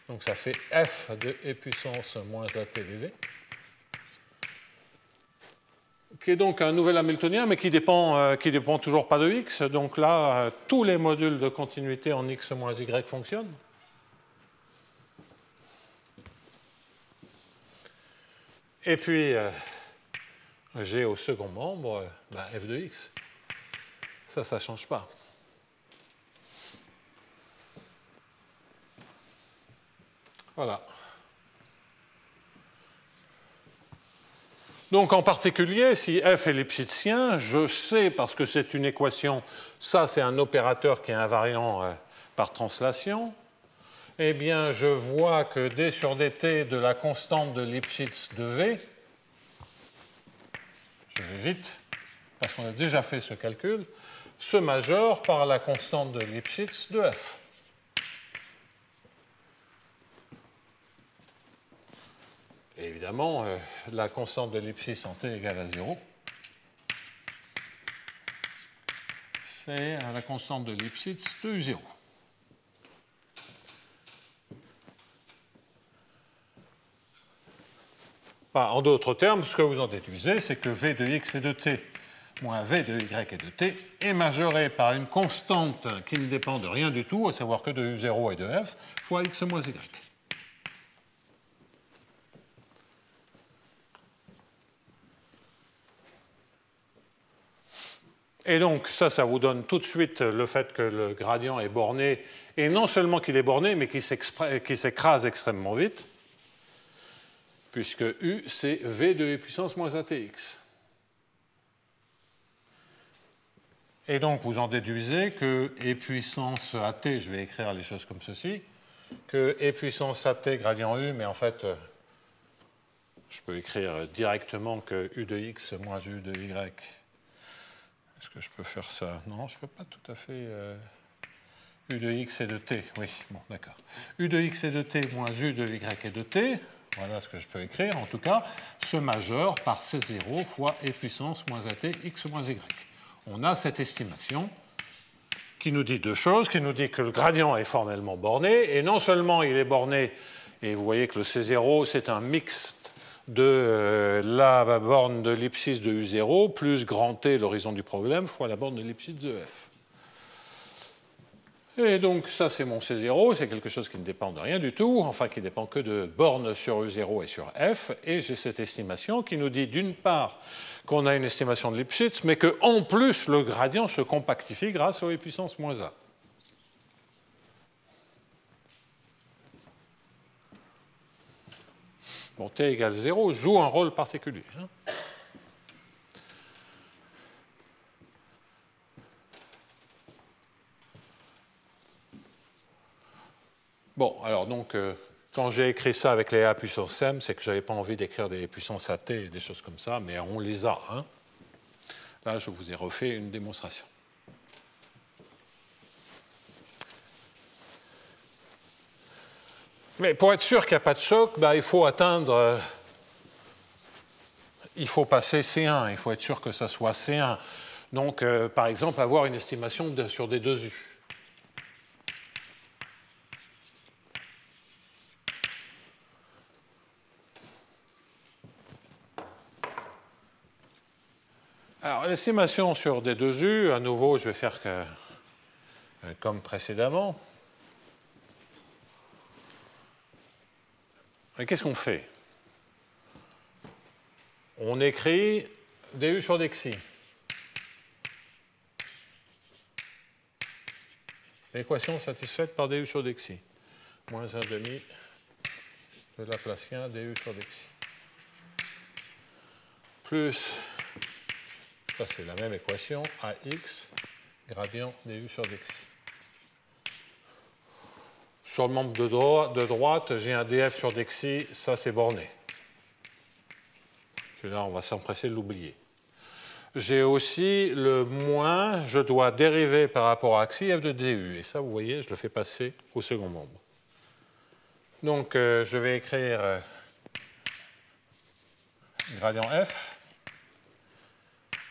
Donc ça fait f de e puissance moins at dv. Qui est donc un nouvel Hamiltonien, mais qui dépend toujours pas de x. Donc là, tous les modules de continuité en x moins y fonctionnent. Et puis, j'ai au second membre ben, f de x. Ça ne change pas. Voilà. Donc en particulier, si f est lipschitzian, je sais, parce que c'est une équation, ça c'est un opérateur qui est invariant par translation, eh bien je vois que d sur dt de la constante de Lipschitz de v, je vais vite, parce qu'on a déjà fait ce calcul, se majeure par la constante de Lipschitz de f. Et évidemment, la constante de Lipschitz en t égale à 0, c'est la constante de Lipschitz de U0. En d'autres termes, ce que vous en déduisez, c'est que v de x et de t moins v de y et de t est majoré par une constante qui ne dépend de rien du tout, à savoir que de U0 et de f, fois x moins y. Et donc, ça vous donne tout de suite le fait que le gradient est borné, et non seulement qu'il est borné, mais qu'il s'écrase extrêmement vite, puisque U, c'est V de e puissance moins ATX. Et donc, vous en déduisez que e puissance AT, je vais écrire les choses comme ceci, que e puissance AT gradient U, mais en fait, je peux écrire directement que U de X moins U de Y. Est-ce que je peux faire ça? Non, je ne peux pas tout à fait... U de X et de T, oui, bon, d'accord. U de X et de T moins U de Y et de T, voilà ce que je peux écrire, en tout cas, se majeure par C0 fois e puissance moins AT X moins Y. On a cette estimation qui nous dit deux choses, qui nous dit que le gradient est formellement borné, et non seulement il est borné, et vous voyez que le C0, c'est un mix de la borne de Lipschitz de U0 plus grand T, l'horizon du problème, fois la borne de Lipschitz de F. Et donc ça c'est mon C0, c'est quelque chose qui ne dépend de rien du tout, enfin qui dépend que de bornes sur U0 et sur F, et j'ai cette estimation qui nous dit d'une part qu'on a une estimation de Lipschitz, mais qu'en plus le gradient se compactifie grâce au e puissance moins A. Bon, t égale 0 joue un rôle particulier. Bon, alors donc, quand j'ai écrit ça avec les A puissance m, c'est que je n'avais pas envie d'écrire des puissances AT et des choses comme ça, mais on les a. Hein. Là, je vous ai refait une démonstration. Mais pour être sûr qu'il n'y a pas de choc, ben, il faut atteindre... il faut passer C1, il faut être sûr que ça soit C1. Donc, par exemple, avoir une estimation sur des 2U. Alors, l'estimation sur des 2U, à nouveau, je vais faire comme précédemment. Et qu'est-ce qu'on fait? On écrit du sur dxi. L'équation satisfaite par du sur dxi. moins 1,5 de Laplacien du sur dxi. Plus, ça c'est la même équation, ax gradient du sur dxi. Sur le membre de droite, j'ai un df sur dxi, ça c'est borné. Là, on va s'empresser de l'oublier. J'ai aussi le moins, je dois dériver par rapport à xi f de du. Et ça, vous voyez, je le fais passer au second membre. Donc, je vais écrire gradient f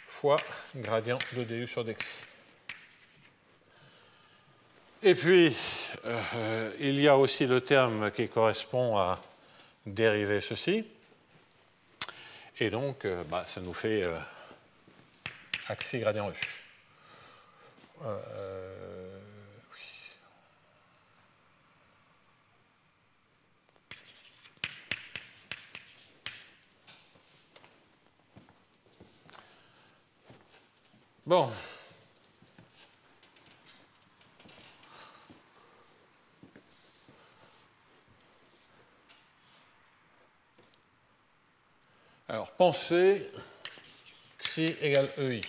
fois gradient de du sur dxi. Et puis, il y a aussi le terme qui correspond à dériver ceci. Et donc, ça nous fait axi gradient u. Oui. Bon. Alors, pensez xi égale ei.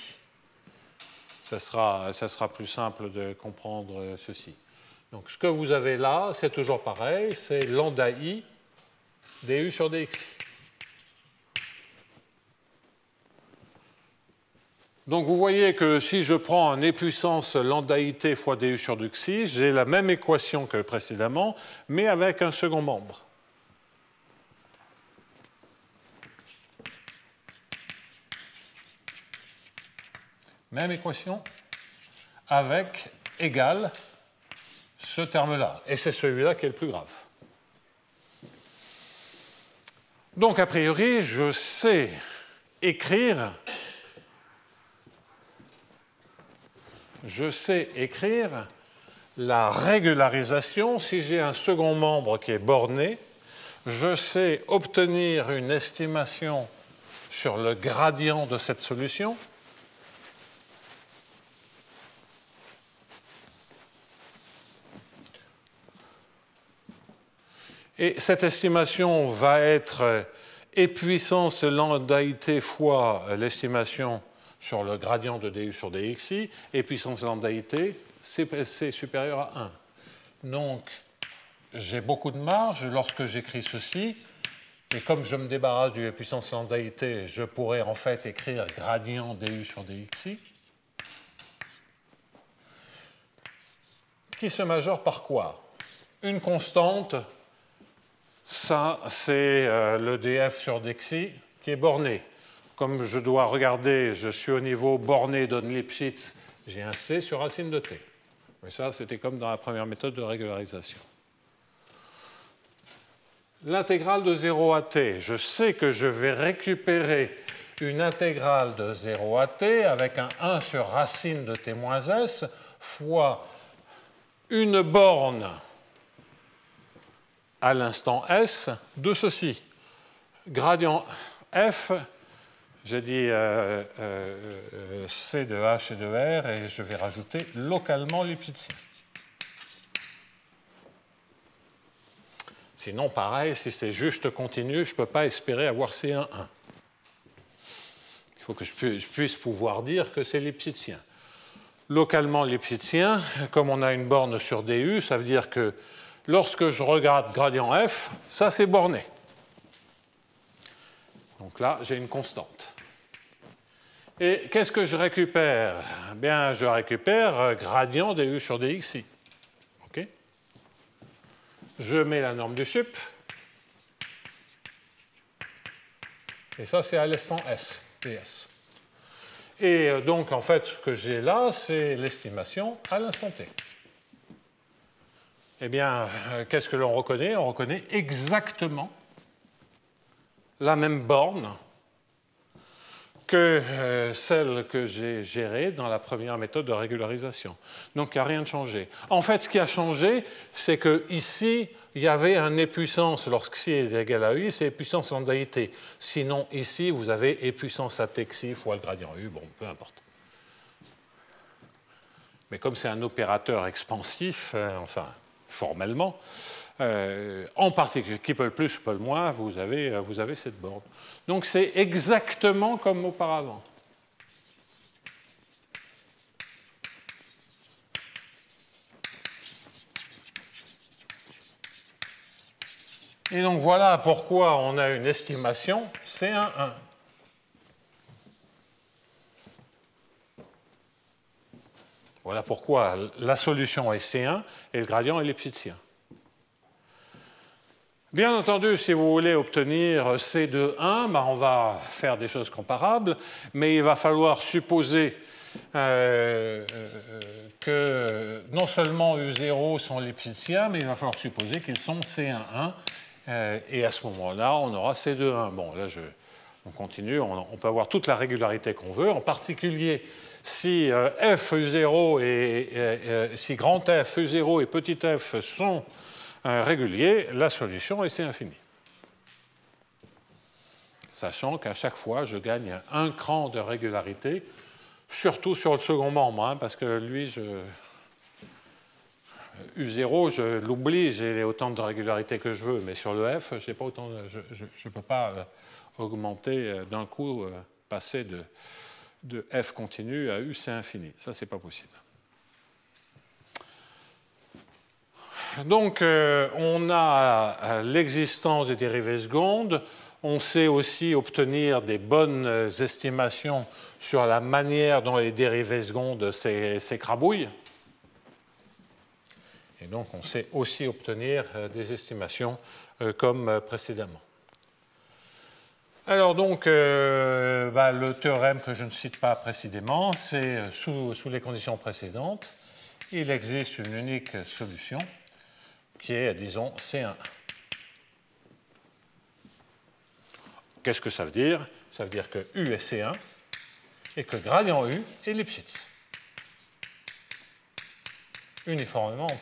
Ça sera plus simple de comprendre ceci. Donc, ce que vous avez là, c'est toujours pareil, c'est lambda i du sur dxi. Donc, vous voyez que si je prends un e puissance lambda it fois du sur dxi, j'ai la même équation que précédemment, mais avec un second membre. Même équation avec égal ce terme-là. Et c'est celui-là qui est le plus grave. Donc, a priori, je sais écrire la régularisation. Si j'ai un second membre qui est borné, je sais obtenir une estimation sur le gradient de cette solution. Et cette estimation va être e puissance lambda it fois l'estimation sur le gradient de du sur dxi, et puissance lambda it, c'est supérieur à 1. Donc, j'ai beaucoup de marge lorsque j'écris ceci, et comme je me débarrasse du e puissance lambda it, je pourrais en fait écrire gradient du sur dxi, qui se majore par quoi? Une constante. Ça, c'est le df sur dxi qui est borné. Comme je dois regarder, je suis au niveau borné de Lipschitz, j'ai un c sur racine de t. Mais ça, c'était comme dans la première méthode de régularisation. L'intégrale de 0 à t, je sais que je vais récupérer une intégrale de 0 à t avec un 1 sur racine de t moins s fois une borne à l'instant S de ceci. Gradient f, j'ai dit C de H et de R, et je vais rajouter localement Lipschitzien. Sinon, pareil, si c'est juste continu, je ne peux pas espérer avoir C11. Il faut que je puisse pouvoir dire que c'est Lipschitzien. Localement Lipschitzien, comme on a une borne sur du, ça veut dire que lorsque je regarde gradient f, ça c'est borné. Donc là, j'ai une constante. Et qu'est-ce que je récupère? Eh bien, je récupère gradient du sur dxi. OK? Je mets la norme du sup. Et ça, c'est à l'instant s, ds. Et donc, en fait, ce que j'ai là, c'est l'estimation à l'instant t. Eh bien, qu'est-ce que l'on reconnaît? On reconnaît exactement la même borne que celle que j'ai gérée dans la première méthode de régularisation. Donc, il n'y a rien de changé. En fait, ce qui a changé, c'est qu'ici, il y avait un e puissance, lorsque xi est égal à u, c'est e puissance lambda it. Sinon, ici, vous avez e puissance at xi fois le gradient u, bon, peu importe. Mais comme c'est un opérateur expansif, enfin, formellement, en particulier, qui peut le plus, peut le moins, vous avez cette borne. Donc c'est exactement comme auparavant. Et donc voilà pourquoi on a une estimation C1,1. Voilà pourquoi la solution est C1 et le gradient est lipschitsien. Bien entendu, si vous voulez obtenir C2,1, ben on va faire des choses comparables, mais il va falloir supposer que non seulement U0 sont lipschitziens, mais il va falloir supposer qu'ils sont C1,1. Et à ce moment-là, on aura C2,1. Bon, là, on continue, on peut avoir toute la régularité qu'on veut, en particulier si f U0 si grand F, U0 et petit f sont réguliers, la solution est C infini. Sachant qu'à chaque fois, je gagne un cran de régularité, surtout sur le second membre, hein, parce que lui, U0, je l'oublie, j'ai autant de régularité que je veux, mais sur le F, je ne peux pas augmenter d'un coup, passer de F continu à U, c'est infini. Ça, c'est pas possible. Donc, on a l'existence des dérivées secondes. On sait aussi obtenir des bonnes estimations sur la manière dont les dérivées secondes s'écrabouillent. Et donc, on sait aussi obtenir des estimations comme précédemment. Alors donc, le théorème que je ne cite pas précisément, c'est sous les conditions précédentes, il existe une unique solution qui est, disons, C1. Qu'est-ce que ça veut dire? Ça veut dire que U est C1 et que gradient U est Lipschitz, uniformément en temps.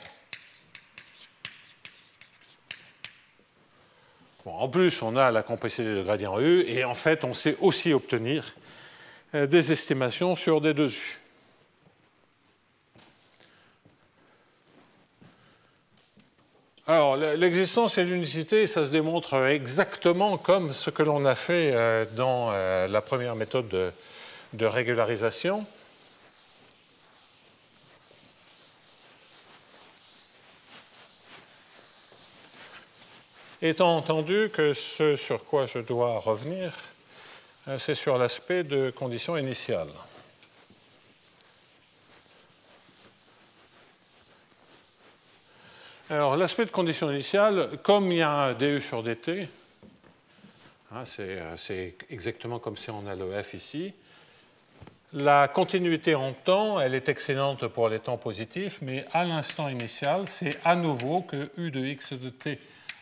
Bon, en plus, on a la complexité de gradient U, et en fait, on sait aussi obtenir des estimations sur des 2U. Alors, l'existence et l'unicité, ça se démontre exactement comme ce que l'on a fait dans la première méthode de régularisation. Étant entendu que ce sur quoi je dois revenir, c'est sur l'aspect de conditions initiales. Alors, l'aspect de conditions initiales, comme il y a un du sur dt, hein, c'est exactement comme si on a le f ici, la continuité en temps, elle est excellente pour les temps positifs, mais à l'instant initial, c'est à nouveau que u de x de t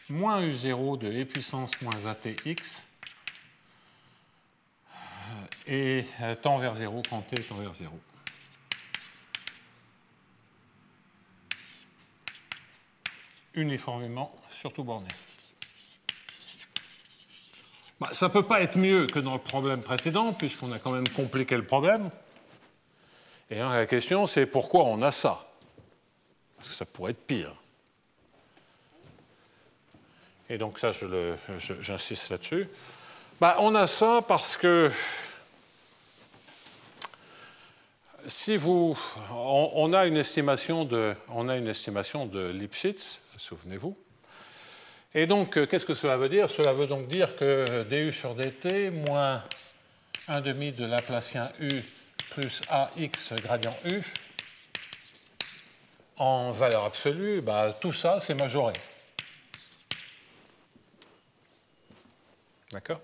moins u0 de e puissance moins atx et tend vers 0 quand t tend vers 0. Uniformément, surtout borné. Ça ne peut pas être mieux que dans le problème précédent, puisqu'on a quand même compliqué le problème. Et la question, c'est pourquoi on a ça? Parce que ça pourrait être pire. Et donc ça, j'insiste là-dessus. On a ça parce que si on a une estimation de Lipschitz, souvenez-vous. Et donc, qu'est-ce que cela veut dire? Cela veut donc dire que du sur dt moins 1,5 de Laplacien u plus ax gradient u en valeur absolue, tout ça, c'est majoré. D'accord?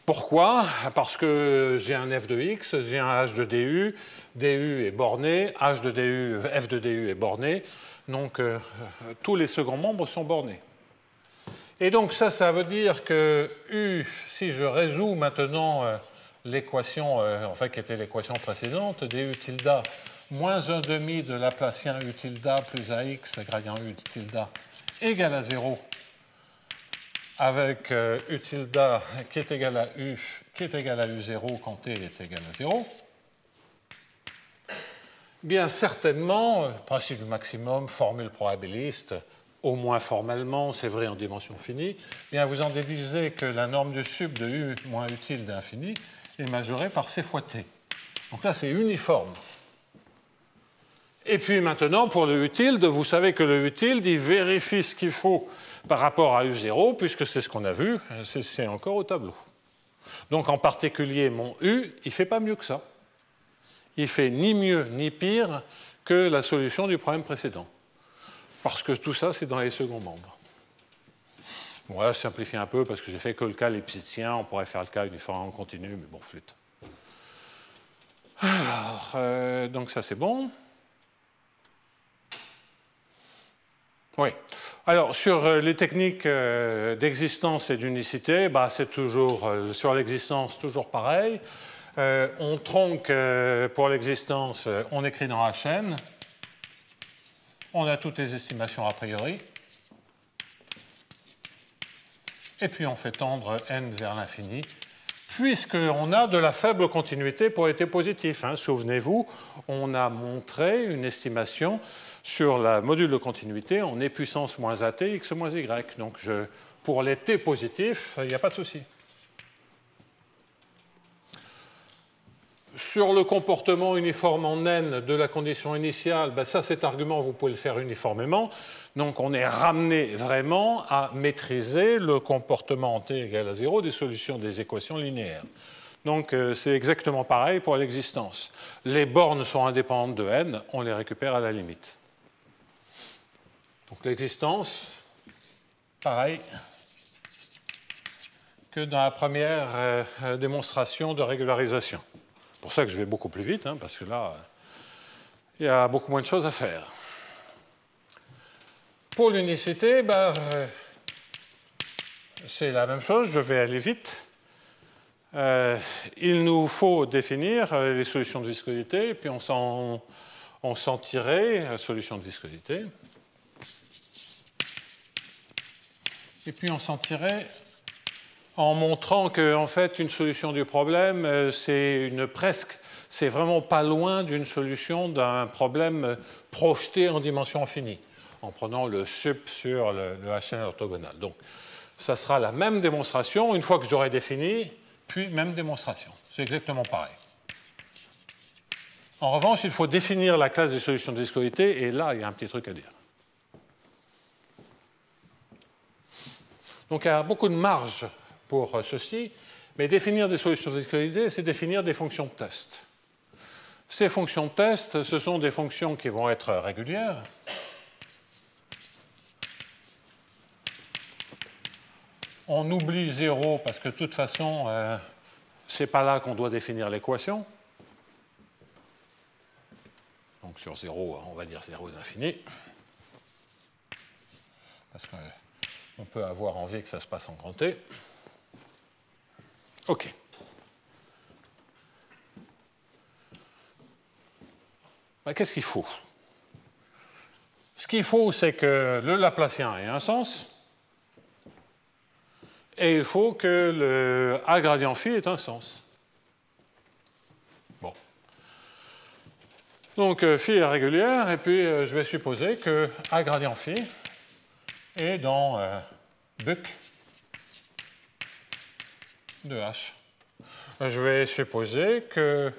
Pourquoi? Parce que j'ai un f de x, j'ai un h de du, du est borné, h de du, f de du est borné, donc tous les seconds membres sont bornés. Et donc ça veut dire que u, si je résous maintenant l'équation, qui était l'équation précédente, du tilde moins 1,5 de Laplacien u tilde plus ax gradient u tilde égale à 0, avec u tilde qui est égal à u, qui est égal à u0 quand t est égal à 0. Bien certainement, principe du maximum, formule probabiliste, au moins formellement, c'est vrai en dimension finie, bien vous en déduisez que la norme du sub de U moins U tilde d'infini est majorée par C fois T. Donc là, c'est uniforme. Et puis maintenant, pour le U tilde, vous savez que le U tilde, il vérifie ce qu'il faut par rapport à U0, puisque c'est ce qu'on a vu, c'est encore au tableau. Donc en particulier, mon U, il ne fait pas mieux que ça. Il fait ni mieux ni pire que la solution du problème précédent. Parce que tout ça, c'est dans les seconds membres. Bon, là, je simplifie un peu parce que j'ai fait que le cas lipsitien. On pourrait faire le cas uniformément continu, mais bon, flûte. Alors, donc ça, c'est bon. Oui. Alors, sur les techniques d'existence et d'unicité, bah, c'est toujours, sur l'existence, toujours pareil. On tronque pour l'existence, on écrit dans HN. On a toutes les estimations a priori. Et puis on fait tendre n vers l'infini, puisqu'on a de la faible continuité pour T positif. Hein. Souvenez-vous, on a montré une estimation sur la module de continuité en e puissance moins at, x moins y. Donc pour les T positifs, il n'y a pas de souci. Sur le comportement uniforme en n de la condition initiale, ben ça, cet argument, vous pouvez le faire uniformément. Donc, on est ramené vraiment à maîtriser le comportement en t égale à 0 des solutions des équations linéaires. Donc, c'est exactement pareil pour l'existence. Les bornes sont indépendantes de n, on les récupère à la limite. Donc, l'existence, pareil que dans la première démonstration de régularisation. C'est pour ça que je vais beaucoup plus vite, hein, parce que là, il y a beaucoup moins de choses à faire. Pour l'unicité, ben, c'est la même chose, je vais aller vite. Il nous faut définir les solutions de viscosité, et puis on s'en tirait, solution de viscosité. Et puis on s'en tirait en montrant qu'en fait, une solution du problème, c'est vraiment pas loin d'une solution d'un problème projeté en dimension infinie, en prenant le sup sur le HN orthogonal. Donc, ça sera la même démonstration, une fois que j'aurai défini, puis même démonstration. C'est exactement pareil. En revanche, il faut définir la classe des solutions de viscosité, et là, il y a un petit truc à dire. Donc, il y a beaucoup de marge pour ceci, mais définir des solutions de viscosité, c'est définir des fonctions de test. Ces fonctions de test, ce sont des fonctions qui vont être régulières. On oublie 0 parce que de toute façon, ce n'est pas là qu'on doit définir l'équation. Donc sur 0, on va dire 0 d'infini. Parce qu'on peut avoir envie que ça se passe en grand T. OK. Ben, qu'est-ce qu'il faut? Ce qu'il faut, c'est que le Laplacien ait un sens, et il faut que le A gradient phi ait un sens. Bon. Donc, phi est régulière, et puis je vais supposer que A gradient phi est dans Buck de H. Je vais supposer que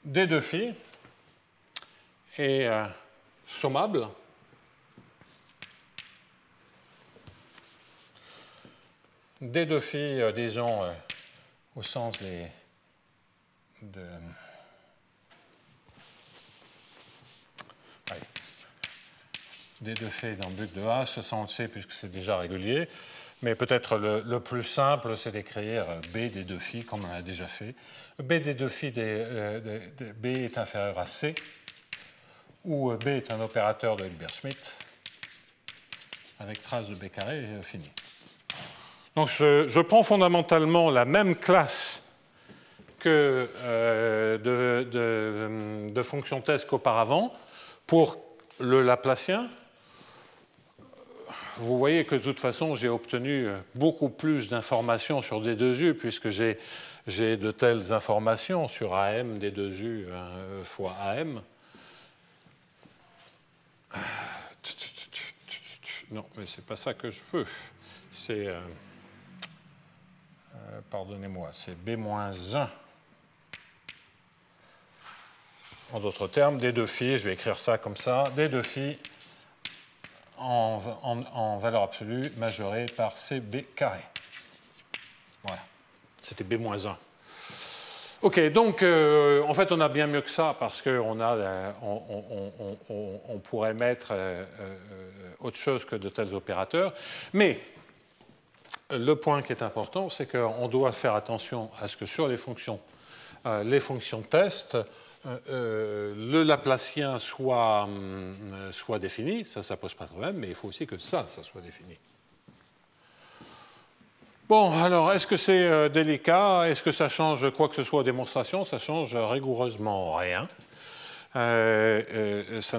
D de phi est sommable D de phi, disons, au sens de D de phi dans Buck de H, ça on le sait puisque c'est déjà régulier. Mais peut-être le plus simple, c'est d'écrire B des 2 phi, comme on l'a déjà fait. B des 2 phi B est inférieur à C, où B est un opérateur de Hilbert-Schmidt, avec trace de B carré fini. Donc je prends fondamentalement la même classe que de fonctions test qu'auparavant pour le Laplacien. Vous voyez que de toute façon, j'ai obtenu beaucoup plus d'informations sur D2U puisque j'ai j'ai de telles informations sur AM D2U fois AM. Non, mais ce n'est pas ça que je veux. C'est, pardonnez-moi, c'est B-1. En d'autres termes, D2 phi, je vais écrire ça comme ça, D2 phi en valeur absolue majorée par CB carré. Voilà, c'était B-1. OK, donc en fait on a bien mieux que ça parce qu'on on pourrait mettre autre chose que de tels opérateurs. Mais le point qui est important, c'est qu'on doit faire attention à ce que sur les fonctions de test, le Laplacien soit défini, ça pose pas de problème, mais il faut aussi que ça soit défini. Bon, alors, est-ce que c'est délicat? Est-ce que ça change quoi que ce soit aux démonstrations? Ça change rigoureusement rien. Ça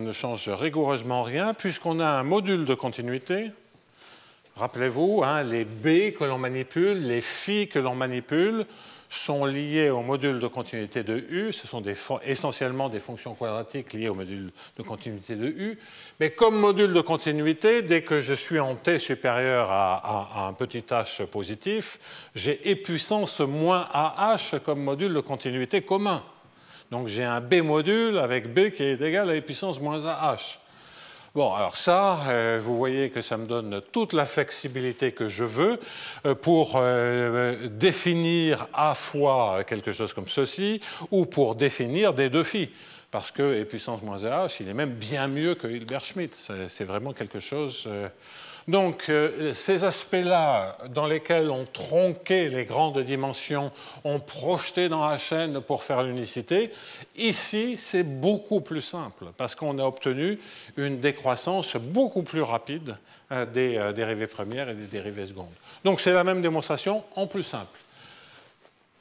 ne change rigoureusement rien, puisqu'on a un module de continuité. Rappelez-vous, hein, les B que l'on manipule, les phi que l'on manipule, sont liés au module de continuité de U. Ce sont essentiellement des fonctions quadratiques liées au module de continuité de U. Mais comme module de continuité, dès que je suis en T supérieur à un petit h positif, j'ai E puissance moins AH comme module de continuité commun. Donc j'ai un B module avec B qui est égal à E puissance moins AH. Bon, alors ça, vous voyez que ça me donne toute la flexibilité que je veux pour définir à fois quelque chose comme ceci ou pour définir des deux phi. Parce que E puissance moins AH, il est même bien mieux que Hilbert-Schmidt. C'est vraiment quelque chose... Donc, ces aspects-là, dans lesquels on tronquait les grandes dimensions, on projetait dans Hn pour faire l'unicité, ici, c'est beaucoup plus simple, parce qu'on a obtenu une décroissance beaucoup plus rapide des dérivées premières et des dérivées secondes. Donc, c'est la même démonstration, en plus simple.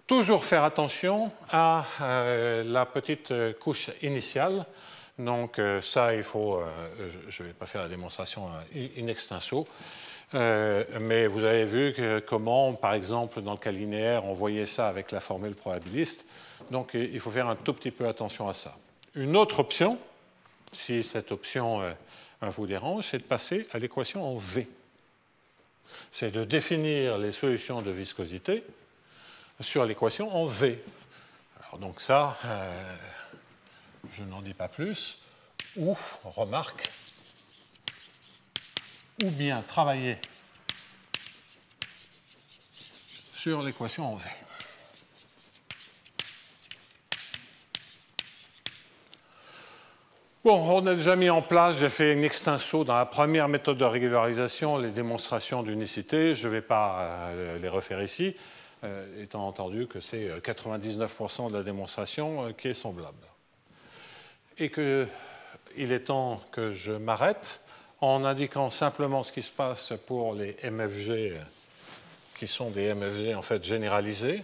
Toujours faire attention à la petite couche initiale. Donc ça, il faut, je ne vais pas faire la démonstration in extenso, mais vous avez vu comment, par exemple, dans le cas linéaire, on voyait ça avec la formule probabiliste. Donc il faut faire un tout petit peu attention à ça. Une autre option, si cette option vous dérange, c'est de passer à l'équation en V. C'est de définir les solutions de viscosité sur l'équation en V. Alors donc ça... je n'en dis pas plus, ou, remarque, ou bien travailler sur l'équation en V. Bon, on a déjà mis en place, j'ai fait une extenso dans la première méthode de régularisation, les démonstrations d'unicité, je ne vais pas les refaire ici, étant entendu que c'est 99% de la démonstration qui est semblable. Et qu'il est temps que je m'arrête en indiquant simplement ce qui se passe pour les MFG qui sont des MFG en fait généralisés.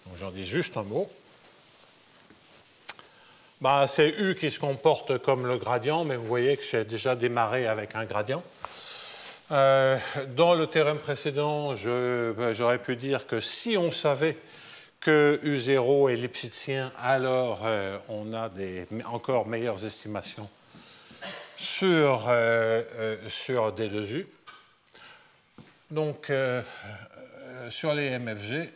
Donc j'en dis juste un mot. Ben, c'est U qui se comporte comme le gradient, mais vous voyez que j'ai déjà démarré avec un gradient. Dans le théorème précédent, j'aurais pu dire que si on savait que U0 est lipschitien, alors on a des encore meilleures estimations sur D2U. Donc, sur les MFG,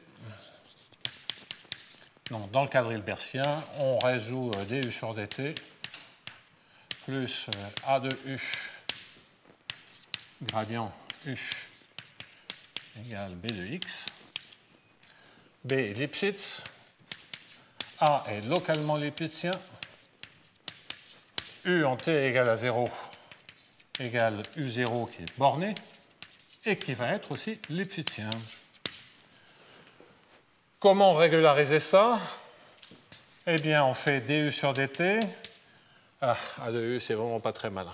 dans le cadre hilbertien, on résout DU sur DT plus A de U gradient U égale B de X. B est Lipschitz, A est localement lipschitzien, U en T égale à 0 égale U0 qui est borné et qui va être aussi lipschitzien. Comment régulariser ça? Eh bien, on fait DU sur DT. Ah, A de U, c'est vraiment pas très malin.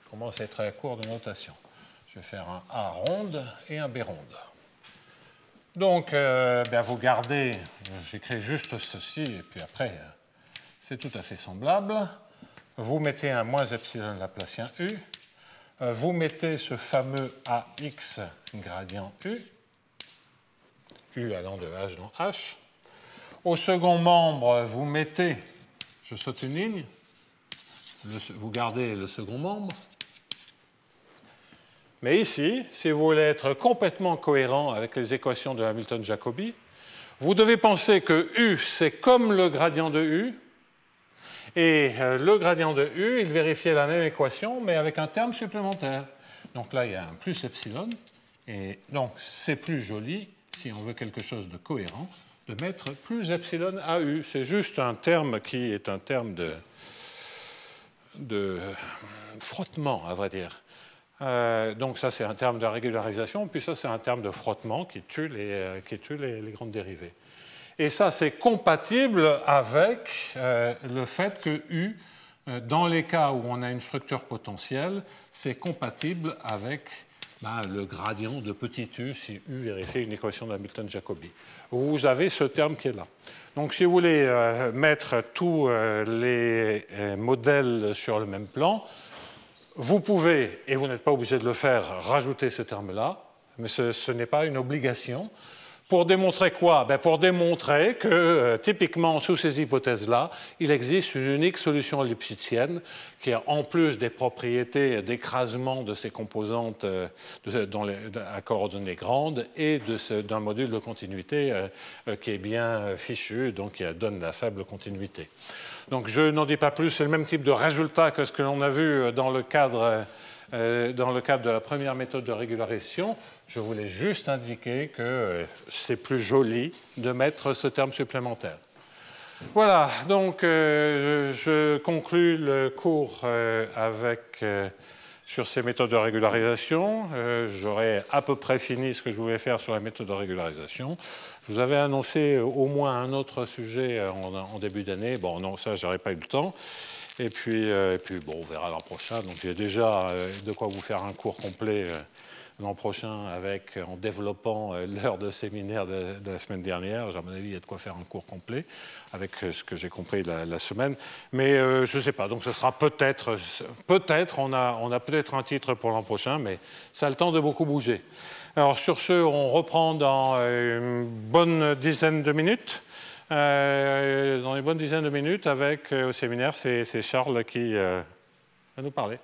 Je commence à être très court de notation. Je vais faire un A ronde et un B ronde. Donc, vous gardez, j'écris juste ceci, et puis après, c'est tout à fait semblable. Vous mettez un moins epsilon laplacien U. Vous mettez ce fameux AX gradient U. U allant de H dans H. Au second membre, vous mettez, je saute une ligne, vous gardez le second membre. Mais ici, si vous voulez être complètement cohérent avec les équations de Hamilton-Jacobi, vous devez penser que U, c'est comme le gradient de U, et le gradient de U, il vérifiait la même équation, mais avec un terme supplémentaire. Donc là, il y a un plus epsilon, et donc c'est plus joli, si on veut quelque chose de cohérent, de mettre plus epsilon à U. C'est juste un terme qui est un terme de frottement, à vrai dire. Donc ça, c'est un terme de régularisation, puis ça, c'est un terme de frottement qui tue les grandes dérivées. Et ça, c'est compatible avec le fait que U, dans les cas où on a une structure potentielle, c'est compatible avec le gradient de petit u si U vérifie une équation d'Hamilton-Jacobi. Vous avez ce terme qui est là. Donc si vous voulez mettre tous les modèles sur le même plan, vous pouvez, et vous n'êtes pas obligé de le faire, rajouter ce terme-là, mais ce n'est pas une obligation. Pour démontrer quoi? Pour démontrer que, typiquement, sous ces hypothèses-là, il existe une unique solution lipschitzienne qui a, en plus des propriétés d'écrasement de ces composantes à coordonnées grandes et d'un module de continuité qui est bien fichu, donc qui donne la faible continuité. Donc je n'en dis pas plus, c'est le même type de résultat que ce que l'on a vu dans le cadre de la première méthode de régularisation. Je voulais juste indiquer que c'est plus joli de mettre ce terme supplémentaire. Voilà, donc je conclus le cours sur ces méthodes de régularisation. J'aurai à peu près fini ce que je voulais faire sur la méthode de régularisation. Je vous avais annoncé au moins un autre sujet en début d'année. Bon, non, ça, je n'aurais pas eu le temps. Et puis bon, on verra l'an prochain. Donc, il y a déjà de quoi vous faire un cours complet l'an prochain en développant l'heure de séminaire de la semaine dernière. À mon avis, il y a de quoi faire un cours complet avec ce que j'ai compris la semaine. Mais je ne sais pas. Donc, ce sera peut-être, on a peut-être un titre pour l'an prochain, mais ça a le temps de beaucoup bouger. Alors, sur ce, on reprend dans une bonne dizaine de minutes. Dans une bonne dizaine de minutes, avec au séminaire, c'est Charles qui va nous parler.